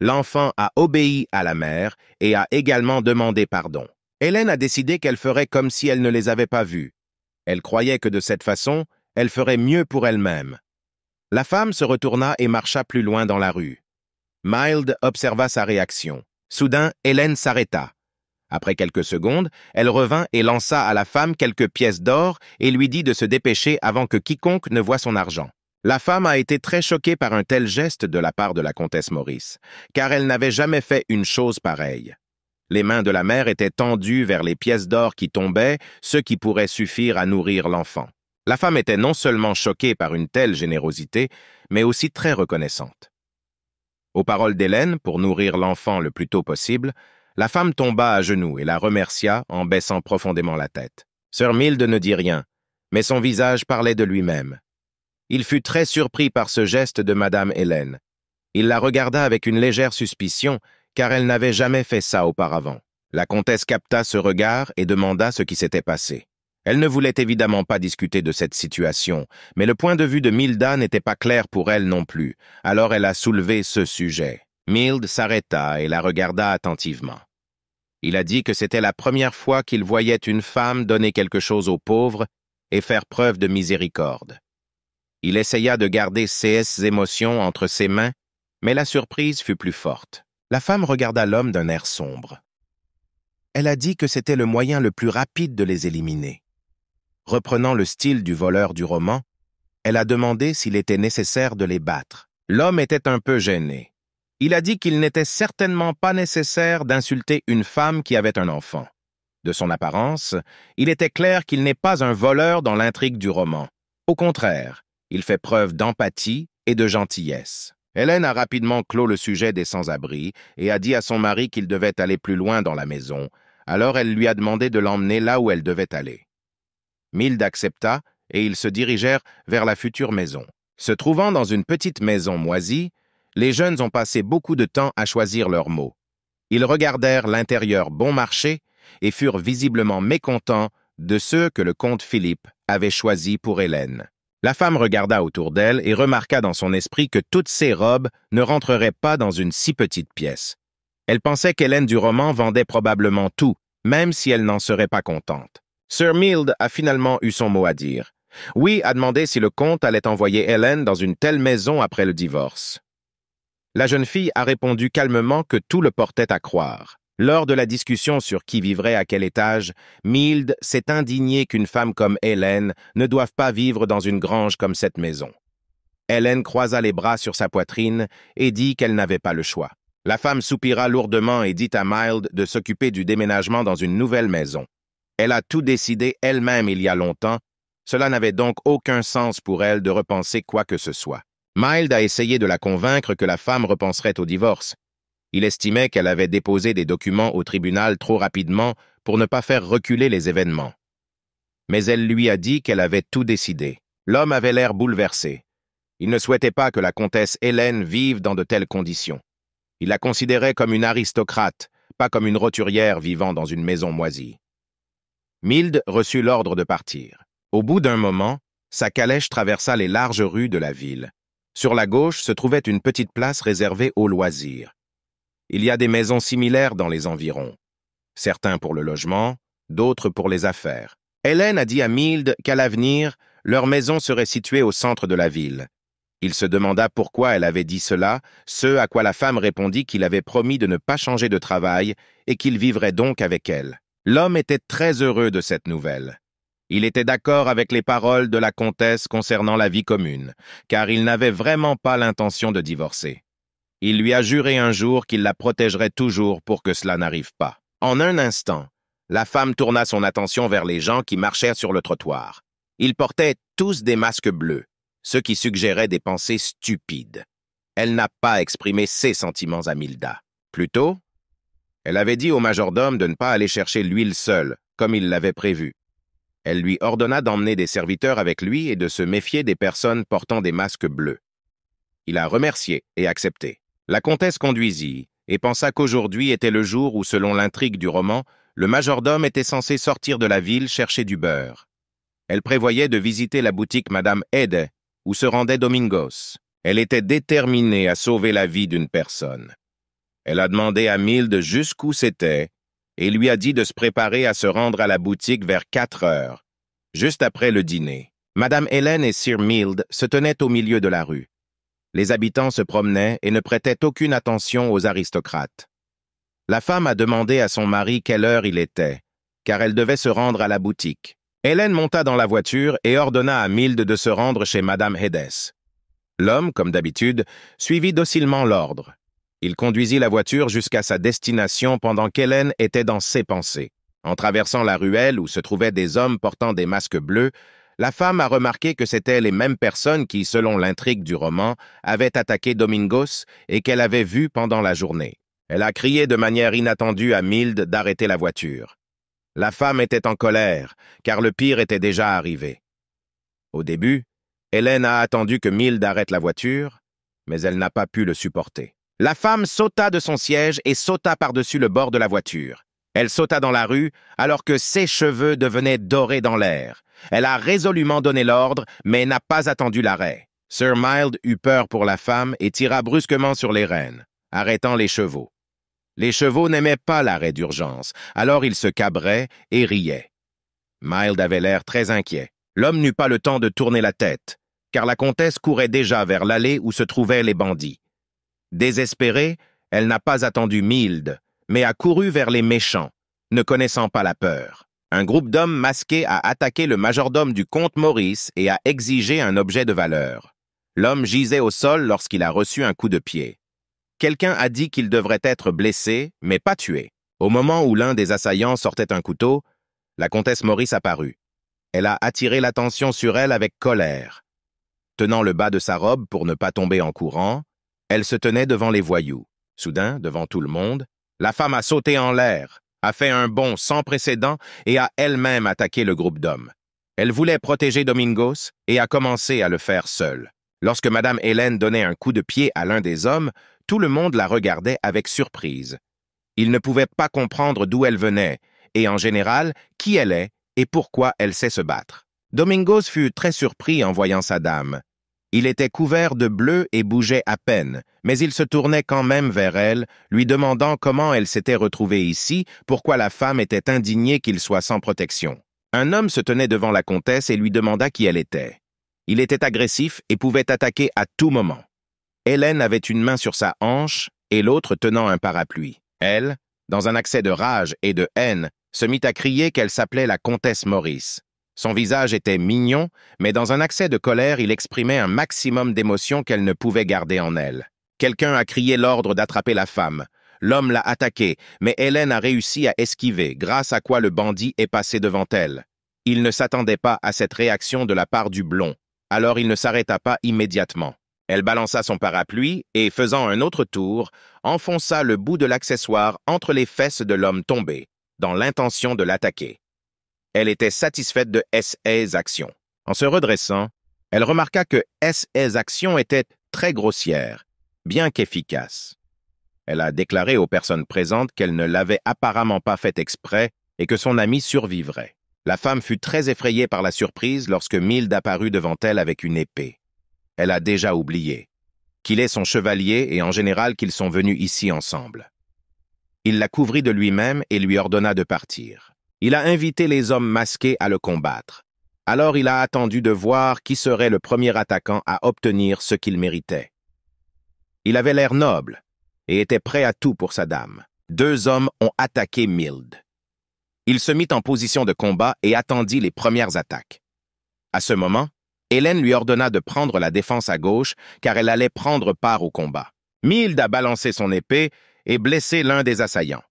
A: L'enfant a obéi à la mère et a également demandé pardon. Hélène a décidé qu'elle ferait comme si elle ne les avait pas vus. Elle croyait que de cette façon, elle ferait mieux pour elle-même. La femme se retourna et marcha plus loin dans la rue. Mild observa sa réaction. Soudain, Hélène s'arrêta. Après quelques secondes, elle revint et lança à la femme quelques pièces d'or et lui dit de se dépêcher avant que quiconque ne voie son argent. La femme a été très choquée par un tel geste de la part de la comtesse Maurice, car elle n'avait jamais fait une chose pareille. Les mains de la mère étaient tendues vers les pièces d'or qui tombaient, ce qui pourrait suffire à nourrir l'enfant. La femme était non seulement choquée par une telle générosité, mais aussi très reconnaissante. Aux paroles d'Hélène, pour nourrir l'enfant le plus tôt possible, la femme tomba à genoux et la remercia en baissant profondément la tête. Sir Mild ne dit rien, mais son visage parlait de lui-même. Il fut très surpris par ce geste de Madame Hélène. Il la regarda avec une légère suspicion, car elle n'avait jamais fait ça auparavant. La comtesse capta ce regard et demanda ce qui s'était passé. Elle ne voulait évidemment pas discuter de cette situation, mais le point de vue de Milda n'était pas clair pour elle non plus, alors elle a soulevé ce sujet. Mild s'arrêta et la regarda attentivement. Il a dit que c'était la première fois qu'il voyait une femme donner quelque chose aux pauvres et faire preuve de miséricorde. Il essaya de garder ses émotions entre ses mains, mais la surprise fut plus forte. La femme regarda l'homme d'un air sombre. Elle a dit que c'était le moyen le plus rapide de les éliminer. Reprenant le style du voleur du roman, elle a demandé s'il était nécessaire de les battre. L'homme était un peu gêné. Il a dit qu'il n'était certainement pas nécessaire d'insulter une femme qui avait un enfant. De son apparence, il était clair qu'il n'est pas un voleur dans l'intrigue du roman. Au contraire, il fait preuve d'empathie et de gentillesse. Hélène a rapidement clos le sujet des sans-abri et a dit à son mari qu'il devait aller plus loin dans la maison. Alors elle lui a demandé de l'emmener là où elle devait aller. Mild accepta et ils se dirigèrent vers la future maison. Se trouvant dans une petite maison moisie, les jeunes ont passé beaucoup de temps à choisir leurs mots. Ils regardèrent l'intérieur bon marché et furent visiblement mécontents de ceux que le comte Philippe avait choisis pour Hélène. La femme regarda autour d'elle et remarqua dans son esprit que toutes ces robes ne rentreraient pas dans une si petite pièce. Elle pensait qu'Hélène du roman vendait probablement tout, même si elle n'en serait pas contente. Sir Mild a finalement eu son mot à dire. Oui, a demandé si le comte allait envoyer Hélène dans une telle maison après le divorce. La jeune fille a répondu calmement que tout le portait à croire. Lors de la discussion sur qui vivrait à quel étage, Mild s'est indigné qu'une femme comme Hélène ne doive pas vivre dans une grange comme cette maison. Hélène croisa les bras sur sa poitrine et dit qu'elle n'avait pas le choix. La femme soupira lourdement et dit à Mild de s'occuper du déménagement dans une nouvelle maison. Elle a tout décidé elle-même il y a longtemps, cela n'avait donc aucun sens pour elle de repenser quoi que ce soit. Mild a essayé de la convaincre que la femme repenserait au divorce. Il estimait qu'elle avait déposé des documents au tribunal trop rapidement pour ne pas faire reculer les événements. Mais elle lui a dit qu'elle avait tout décidé. L'homme avait l'air bouleversé. Il ne souhaitait pas que la comtesse Hélène vive dans de telles conditions. Il la considérait comme une aristocrate, pas comme une roturière vivant dans une maison moisie. Mild reçut l'ordre de partir. Au bout d'un moment, sa calèche traversa les larges rues de la ville. Sur la gauche se trouvait une petite place réservée aux loisirs. Il y a des maisons similaires dans les environs. Certains pour le logement, d'autres pour les affaires. Hélène a dit à Mild qu'à l'avenir, leur maison serait située au centre de la ville. Il se demanda pourquoi elle avait dit cela, ce à quoi la femme répondit qu'il avait promis de ne pas changer de travail et qu'il vivrait donc avec elle. L'homme était très heureux de cette nouvelle. Il était d'accord avec les paroles de la comtesse concernant la vie commune, car il n'avait vraiment pas l'intention de divorcer. Il lui a juré un jour qu'il la protégerait toujours pour que cela n'arrive pas. En un instant, la femme tourna son attention vers les gens qui marchaient sur le trottoir. Ils portaient tous des masques bleus, ce qui suggérait des pensées stupides. Elle n'a pas exprimé ses sentiments à Milda. Plutôt, elle avait dit au majordome de ne pas aller chercher l'huile seule, comme il l'avait prévu. Elle lui ordonna d'emmener des serviteurs avec lui et de se méfier des personnes portant des masques bleus. Il a remercié et accepté. La comtesse conduisit et pensa qu'aujourd'hui était le jour où, selon l'intrigue du roman, le majordome était censé sortir de la ville chercher du beurre. Elle prévoyait de visiter la boutique Madame Ede, où se rendait Domingos. Elle était déterminée à sauver la vie d'une personne. Elle a demandé à Mild jusqu'où c'était et lui a dit de se préparer à se rendre à la boutique vers 4 heures, juste après le dîner. Madame Hélène et Sir Mild se tenaient au milieu de la rue. Les habitants se promenaient et ne prêtaient aucune attention aux aristocrates. La femme a demandé à son mari quelle heure il était, car elle devait se rendre à la boutique. Hélène monta dans la voiture et ordonna à Mild de se rendre chez Madame Hedès. L'homme, comme d'habitude, suivit docilement l'ordre. Il conduisit la voiture jusqu'à sa destination pendant qu'Hélène était dans ses pensées. En traversant la ruelle où se trouvaient des hommes portant des masques bleus, la femme a remarqué que c'étaient les mêmes personnes qui, selon l'intrigue du roman, avaient attaqué Domingos et qu'elle avait vues pendant la journée. Elle a crié de manière inattendue à Mild d'arrêter la voiture. La femme était en colère, car le pire était déjà arrivé. Au début, Hélène a attendu que Mild arrête la voiture, mais elle n'a pas pu le supporter. La femme sauta de son siège et sauta par-dessus le bord de la voiture. Elle sauta dans la rue alors que ses cheveux devenaient dorés dans l'air. Elle a résolument donné l'ordre, mais n'a pas attendu l'arrêt. Sir Mild eut peur pour la femme et tira brusquement sur les rênes, arrêtant les chevaux. Les chevaux n'aimaient pas l'arrêt d'urgence, alors ils se cabraient et riaient. Mild avait l'air très inquiet. L'homme n'eut pas le temps de tourner la tête, car la comtesse courait déjà vers l'allée où se trouvaient les bandits. Désespérée, elle n'a pas attendu Mild, mais a couru vers les méchants, ne connaissant pas la peur. Un groupe d'hommes masqués a attaqué le majordome du comte Maurice et a exigé un objet de valeur. L'homme gisait au sol lorsqu'il a reçu un coup de pied. Quelqu'un a dit qu'il devrait être blessé, mais pas tué. Au moment où l'un des assaillants sortait un couteau, la comtesse Maurice apparut. Elle a attiré l'attention sur elle avec colère. Tenant le bas de sa robe pour ne pas tomber en courant, Elle se tenait devant les voyous. Soudain, devant tout le monde, la femme a sauté en l'air, a fait un bond sans précédent et a elle-même attaqué le groupe d'hommes. Elle voulait protéger Domingos et a commencé à le faire seule. Lorsque Madame Hélène donnait un coup de pied à l'un des hommes, tout le monde la regardait avec surprise. Il ne pouvait pas comprendre d'où elle venait et, en général, qui elle est et pourquoi elle sait se battre. Domingos fut très surpris en voyant sa dame. Il était couvert de bleu et bougeait à peine, mais il se tournait quand même vers elle, lui demandant comment elle s'était retrouvée ici, pourquoi la femme était indignée qu'il soit sans protection. Un homme se tenait devant la comtesse et lui demanda qui elle était. Il était agressif et pouvait attaquer à tout moment. Hélène avait une main sur sa hanche et l'autre tenant un parapluie. Elle, dans un accès de rage et de haine, se mit à crier qu'elle s'appelait la comtesse Maurice. Son visage était mignon, mais dans un accès de colère, il exprimait un maximum d'émotion qu'elle ne pouvait garder en elle. Quelqu'un a crié l'ordre d'attraper la femme. L'homme l'a attaquée, mais Hélène a réussi à esquiver, grâce à quoi le bandit est passé devant elle. Il ne s'attendait pas à cette réaction de la part du blond, alors il ne s'arrêta pas immédiatement. Elle balança son parapluie et, faisant un autre tour, enfonça le bout de l'accessoire entre les fesses de l'homme tombé, dans l'intention de l'attaquer. Elle était satisfaite de S.A.'s actions. En se redressant, elle remarqua que S.A.'s actions étaient très grossières, bien qu'efficaces. Elle a déclaré aux personnes présentes qu'elle ne l'avait apparemment pas fait exprès et que son ami survivrait. La femme fut très effrayée par la surprise lorsque Mild apparut devant elle avec une épée. Elle a déjà oublié qu'il est son chevalier et en général qu'ils sont venus ici ensemble. Il la couvrit de lui-même et lui ordonna de partir. Il a invité les hommes masqués à le combattre. Alors il a attendu de voir qui serait le premier attaquant à obtenir ce qu'il méritait. Il avait l'air noble et était prêt à tout pour sa dame. 2 hommes ont attaqué Mild. Il se mit en position de combat et attendit les premières attaques. À ce moment, Hélène lui ordonna de prendre la défense à gauche car elle allait prendre part au combat. Mild a balancé son épée et blessé l'un des assaillants.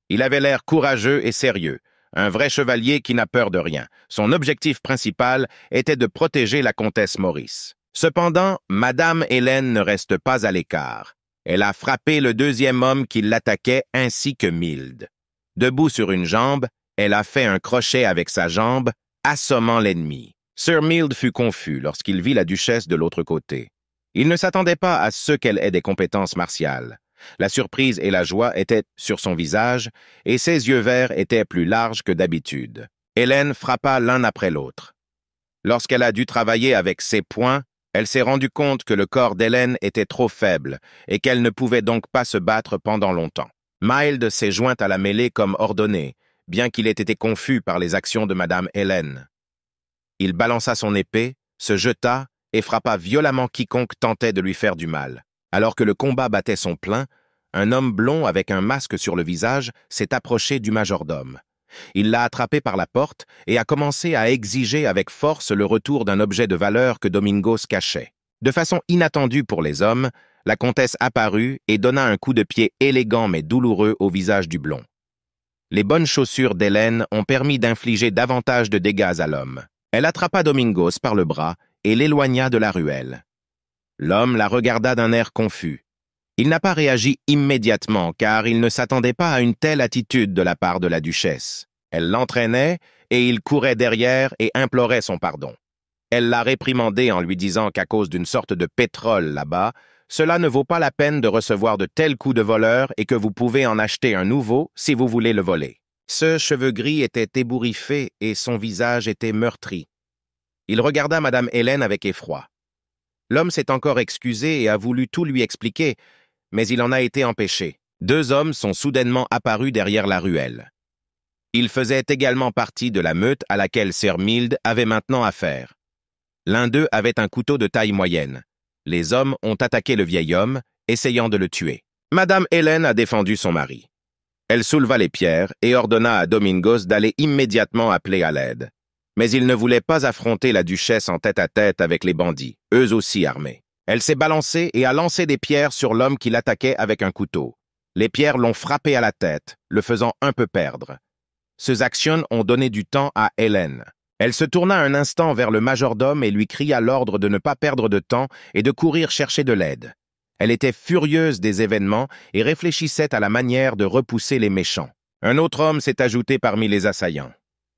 A: Il avait l'air courageux et sérieux, un vrai chevalier qui n'a peur de rien. Son objectif principal était de protéger la comtesse Maurice. Cependant, Madame Hélène ne reste pas à l'écart. Elle a frappé le 2e homme qui l'attaquait ainsi que Mild. Debout sur une jambe, elle a fait un crochet avec sa jambe, assommant l'ennemi. Sir Mild fut confus lorsqu'il vit la duchesse de l'autre côté. Il ne s'attendait pas à ce qu'elle ait des compétences martiales. La surprise et la joie étaient sur son visage, et ses yeux verts étaient plus larges que d'habitude. Hélène frappa l'un après l'autre. Lorsqu'elle a dû travailler avec ses poings, elle s'est rendue compte que le corps d'Hélène était trop faible et qu'elle ne pouvait donc pas se battre pendant longtemps. Mild s'est joint à la mêlée comme ordonné, bien qu'il ait été confus par les actions de Madame Hélène. Il balança son épée, se jeta et frappa violemment quiconque tentait de lui faire du mal. Alors que le combat battait son plein, un homme blond avec un masque sur le visage s'est approché du majordome. Il l'a attrapé par la porte et a commencé à exiger avec force le retour d'un objet de valeur que Domingos cachait. De façon inattendue pour les hommes, la comtesse apparut et donna un coup de pied élégant mais douloureux au visage du blond. Les bonnes chaussures d'Hélène ont permis d'infliger davantage de dégâts à l'homme. Elle attrapa Domingos par le bras et l'éloigna de la ruelle. L'homme la regarda d'un air confus. Il n'a pas réagi immédiatement car il ne s'attendait pas à une telle attitude de la part de la duchesse. Elle l'entraînait et il courait derrière et implorait son pardon. Elle l'a réprimandé en lui disant qu'à cause d'une sorte de pétrole là-bas, cela ne vaut pas la peine de recevoir de tels coups de voleur et que vous pouvez en acheter un nouveau si vous voulez le voler. Ce cheveu gris était ébouriffé et son visage était meurtri. Il regarda Madame Hélène avec effroi. L'homme s'est encore excusé et a voulu tout lui expliquer, mais il en a été empêché. 2 hommes sont soudainement apparus derrière la ruelle. Ils faisaient également partie de la meute à laquelle Sir Mild avait maintenant affaire. L'un d'eux avait un couteau de taille moyenne. Les hommes ont attaqué le vieil homme, essayant de le tuer. Madame Hélène a défendu son mari. Elle souleva les pierres et ordonna à Domingos d'aller immédiatement appeler à l'aide. Mais il ne voulait pas affronter la duchesse en tête-à-tête avec les bandits, eux aussi armés. Elle s'est balancée et a lancé des pierres sur l'homme qui l'attaquait avec un couteau. Les pierres l'ont frappé à la tête, le faisant un peu perdre. Ces actions ont donné du temps à Hélène. Elle se tourna un instant vers le majordome et lui cria l'ordre de ne pas perdre de temps et de courir chercher de l'aide. Elle était furieuse des événements et réfléchissait à la manière de repousser les méchants. Un autre homme s'est ajouté parmi les assaillants.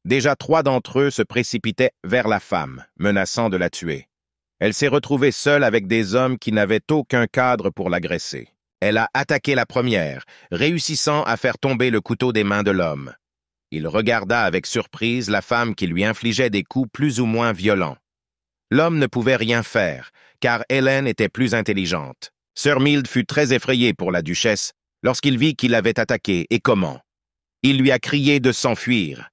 A: Déjà 3 d'entre eux se précipitaient vers la femme, menaçant de la tuer. Elle s'est retrouvée seule avec des hommes qui n'avaient aucun cadre pour l'agresser. Elle a attaqué la première, réussissant à faire tomber le couteau des mains de l'homme. Il regarda avec surprise la femme qui lui infligeait des coups plus ou moins violents. L'homme ne pouvait rien faire, car Hélène était plus intelligente. Sir Mild fut très effrayé pour la duchesse lorsqu'il vit qu'il avait attaqué et comment. Il lui a crié de s'enfuir.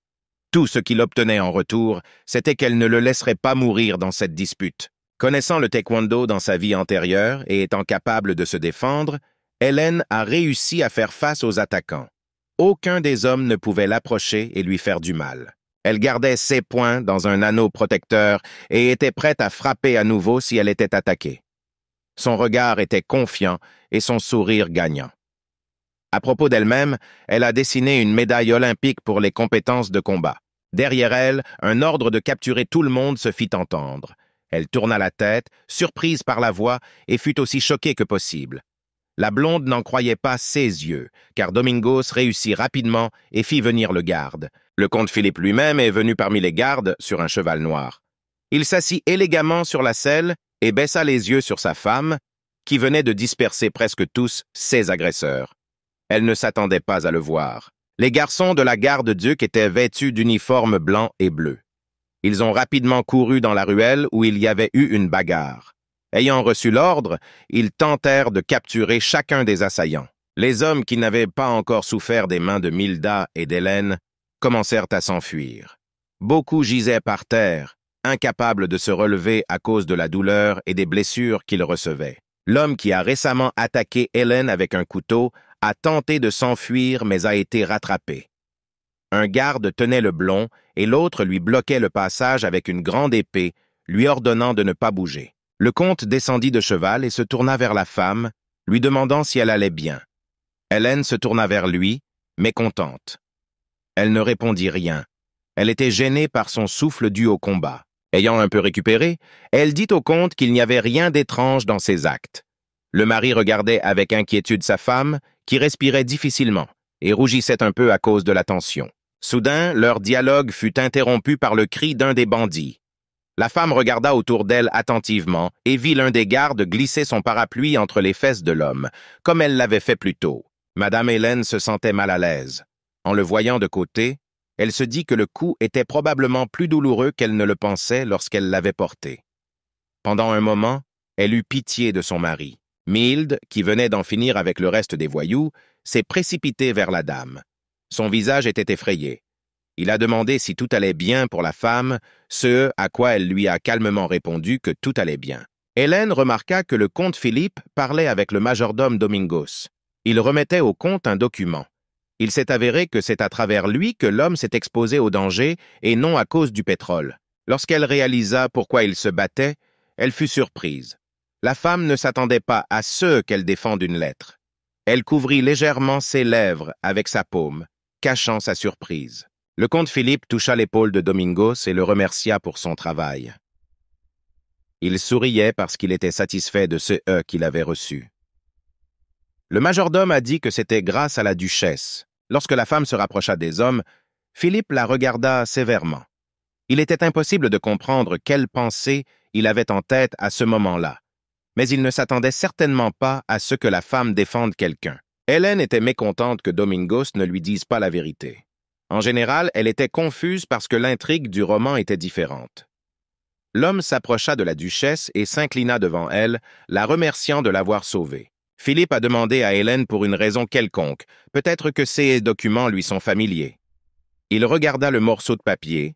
A: Tout ce qu'il obtenait en retour, c'était qu'elle ne le laisserait pas mourir dans cette dispute. Connaissant le taekwondo dans sa vie antérieure et étant capable de se défendre, Hélène a réussi à faire face aux attaquants. Aucun des hommes ne pouvait l'approcher et lui faire du mal. Elle gardait ses poings dans un anneau protecteur et était prête à frapper à nouveau si elle était attaquée. Son regard était confiant et son sourire gagnant. À propos d'elle-même, elle a dessiné une médaille olympique pour les compétences de combat. Derrière elle, un ordre de capturer tout le monde se fit entendre. Elle tourna la tête, surprise par la voix, et fut aussi choquée que possible. La blonde n'en croyait pas ses yeux, car Domingos réussit rapidement et fit venir le garde. Le comte Philippe lui-même est venu parmi les gardes sur un cheval noir. Il s'assit élégamment sur la selle et baissa les yeux sur sa femme, qui venait de disperser presque tous ses agresseurs. Elle ne s'attendait pas à le voir. Les garçons de la garde-duc étaient vêtus d'uniformes blancs et bleus. Ils ont rapidement couru dans la ruelle où il y avait eu une bagarre. Ayant reçu l'ordre, ils tentèrent de capturer chacun des assaillants. Les hommes qui n'avaient pas encore souffert des mains de Milda et d'Hélène commencèrent à s'enfuir. Beaucoup gisaient par terre, incapables de se relever à cause de la douleur et des blessures qu'ils recevaient. L'homme qui a récemment attaqué Hélène avec un couteau a tenté de s'enfuir mais a été rattrapé. Un garde tenait le blond et l'autre lui bloquait le passage avec une grande épée, lui ordonnant de ne pas bouger. Le comte descendit de cheval et se tourna vers la femme, lui demandant si elle allait bien. Hélène se tourna vers lui, mécontente. Elle ne répondit rien. Elle était gênée par son souffle dû au combat. Ayant un peu récupéré, elle dit au comte qu'il n'y avait rien d'étrange dans ses actes. Le mari regardait avec inquiétude sa femme, qui respirait difficilement et rougissait un peu à cause de la tension. Soudain, leur dialogue fut interrompu par le cri d'un des bandits. La femme regarda autour d'elle attentivement et vit l'un des gardes glisser son parapluie entre les fesses de l'homme, comme elle l'avait fait plus tôt. Madame Hélène se sentait mal à l'aise. En le voyant de côté, elle se dit que le coup était probablement plus douloureux qu'elle ne le pensait lorsqu'elle l'avait porté. Pendant un moment, elle eut pitié de son mari. Mild, qui venait d'en finir avec le reste des voyous, s'est précipité vers la dame. Son visage était effrayé. Il a demandé si tout allait bien pour la femme, ce à quoi elle lui a calmement répondu que tout allait bien. Hélène remarqua que le comte Philippe parlait avec le majordome Domingos. Il remettait au comte un document. Il s'est avéré que c'est à travers lui que l'homme s'est exposé au danger et non à cause du pétrole. Lorsqu'elle réalisa pourquoi il se battait, elle fut surprise. La femme ne s'attendait pas à ce qu'elle défende une lettre. Elle couvrit légèrement ses lèvres avec sa paume, cachant sa surprise. Le comte Philippe toucha l'épaule de Domingos et le remercia pour son travail. Il souriait parce qu'il était satisfait de ce « qu'il avait reçu. Le majordome a dit que c'était grâce à la duchesse. Lorsque la femme se rapprocha des hommes, Philippe la regarda sévèrement. Il était impossible de comprendre quelle pensée il avait en tête à ce moment-là, mais il ne s'attendait certainement pas à ce que la femme défende quelqu'un. Hélène était mécontente que Domingos ne lui dise pas la vérité. En général, elle était confuse parce que l'intrigue du roman était différente. L'homme s'approcha de la duchesse et s'inclina devant elle, la remerciant de l'avoir sauvée. Philippe a demandé à Hélène pour une raison quelconque, peut-être que ces documents lui sont familiers. Il regarda le morceau de papier,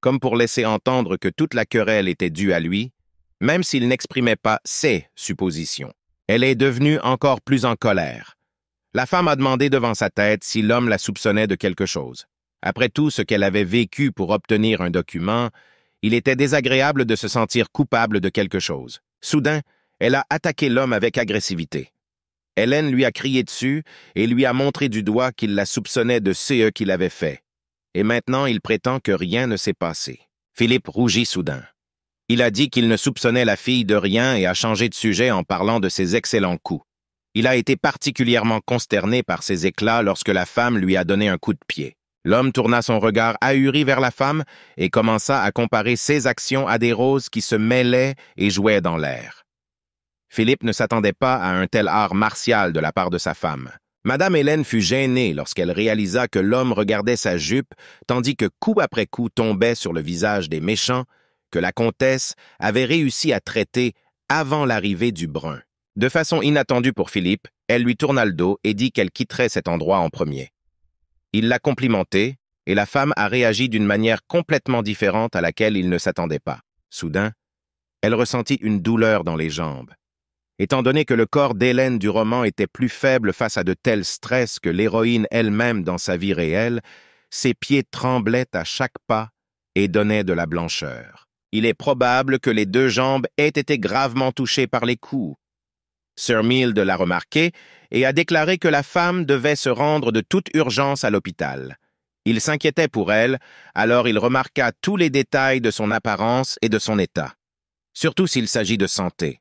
A: comme pour laisser entendre que toute la querelle était due à lui, même s'il n'exprimait pas ses suppositions. Elle est devenue encore plus en colère. La femme a demandé devant sa tête si l'homme la soupçonnait de quelque chose. Après tout ce qu'elle avait vécu pour obtenir un document, il était désagréable de se sentir coupable de quelque chose. Soudain, elle a attaqué l'homme avec agressivité. Hélène lui a crié dessus et lui a montré du doigt qu'il la soupçonnait de ce qu'il avait fait. Et maintenant, il prétend que rien ne s'est passé. Philippe rougit soudain. Il a dit qu'il ne soupçonnait la fille de rien et a changé de sujet en parlant de ses excellents coups. Il a été particulièrement consterné par ses éclats lorsque la femme lui a donné un coup de pied. L'homme tourna son regard ahuri vers la femme et commença à comparer ses actions à des roses qui se mêlaient et jouaient dans l'air. Philippe ne s'attendait pas à un tel art martial de la part de sa femme. Madame Hélène fut gênée lorsqu'elle réalisa que l'homme regardait sa jupe, tandis que coup après coup tombait sur le visage des méchants que la comtesse avait réussi à traiter avant l'arrivée du brun. De façon inattendue pour Philippe, elle lui tourna le dos et dit qu'elle quitterait cet endroit en premier. Il l'a complimentée, et la femme a réagi d'une manière complètement différente à laquelle il ne s'attendait pas. Soudain, elle ressentit une douleur dans les jambes. Étant donné que le corps d'Hélène du roman était plus faible face à de tels stress que l'héroïne elle-même dans sa vie réelle, ses pieds tremblaient à chaque pas et donnaient de la blancheur. Il est probable que les deux jambes aient été gravement touchées par les coups. Sir Mild l'a remarqué et a déclaré que la femme devait se rendre de toute urgence à l'hôpital. Il s'inquiétait pour elle, alors il remarqua tous les détails de son apparence et de son état. Surtout s'il s'agit de santé.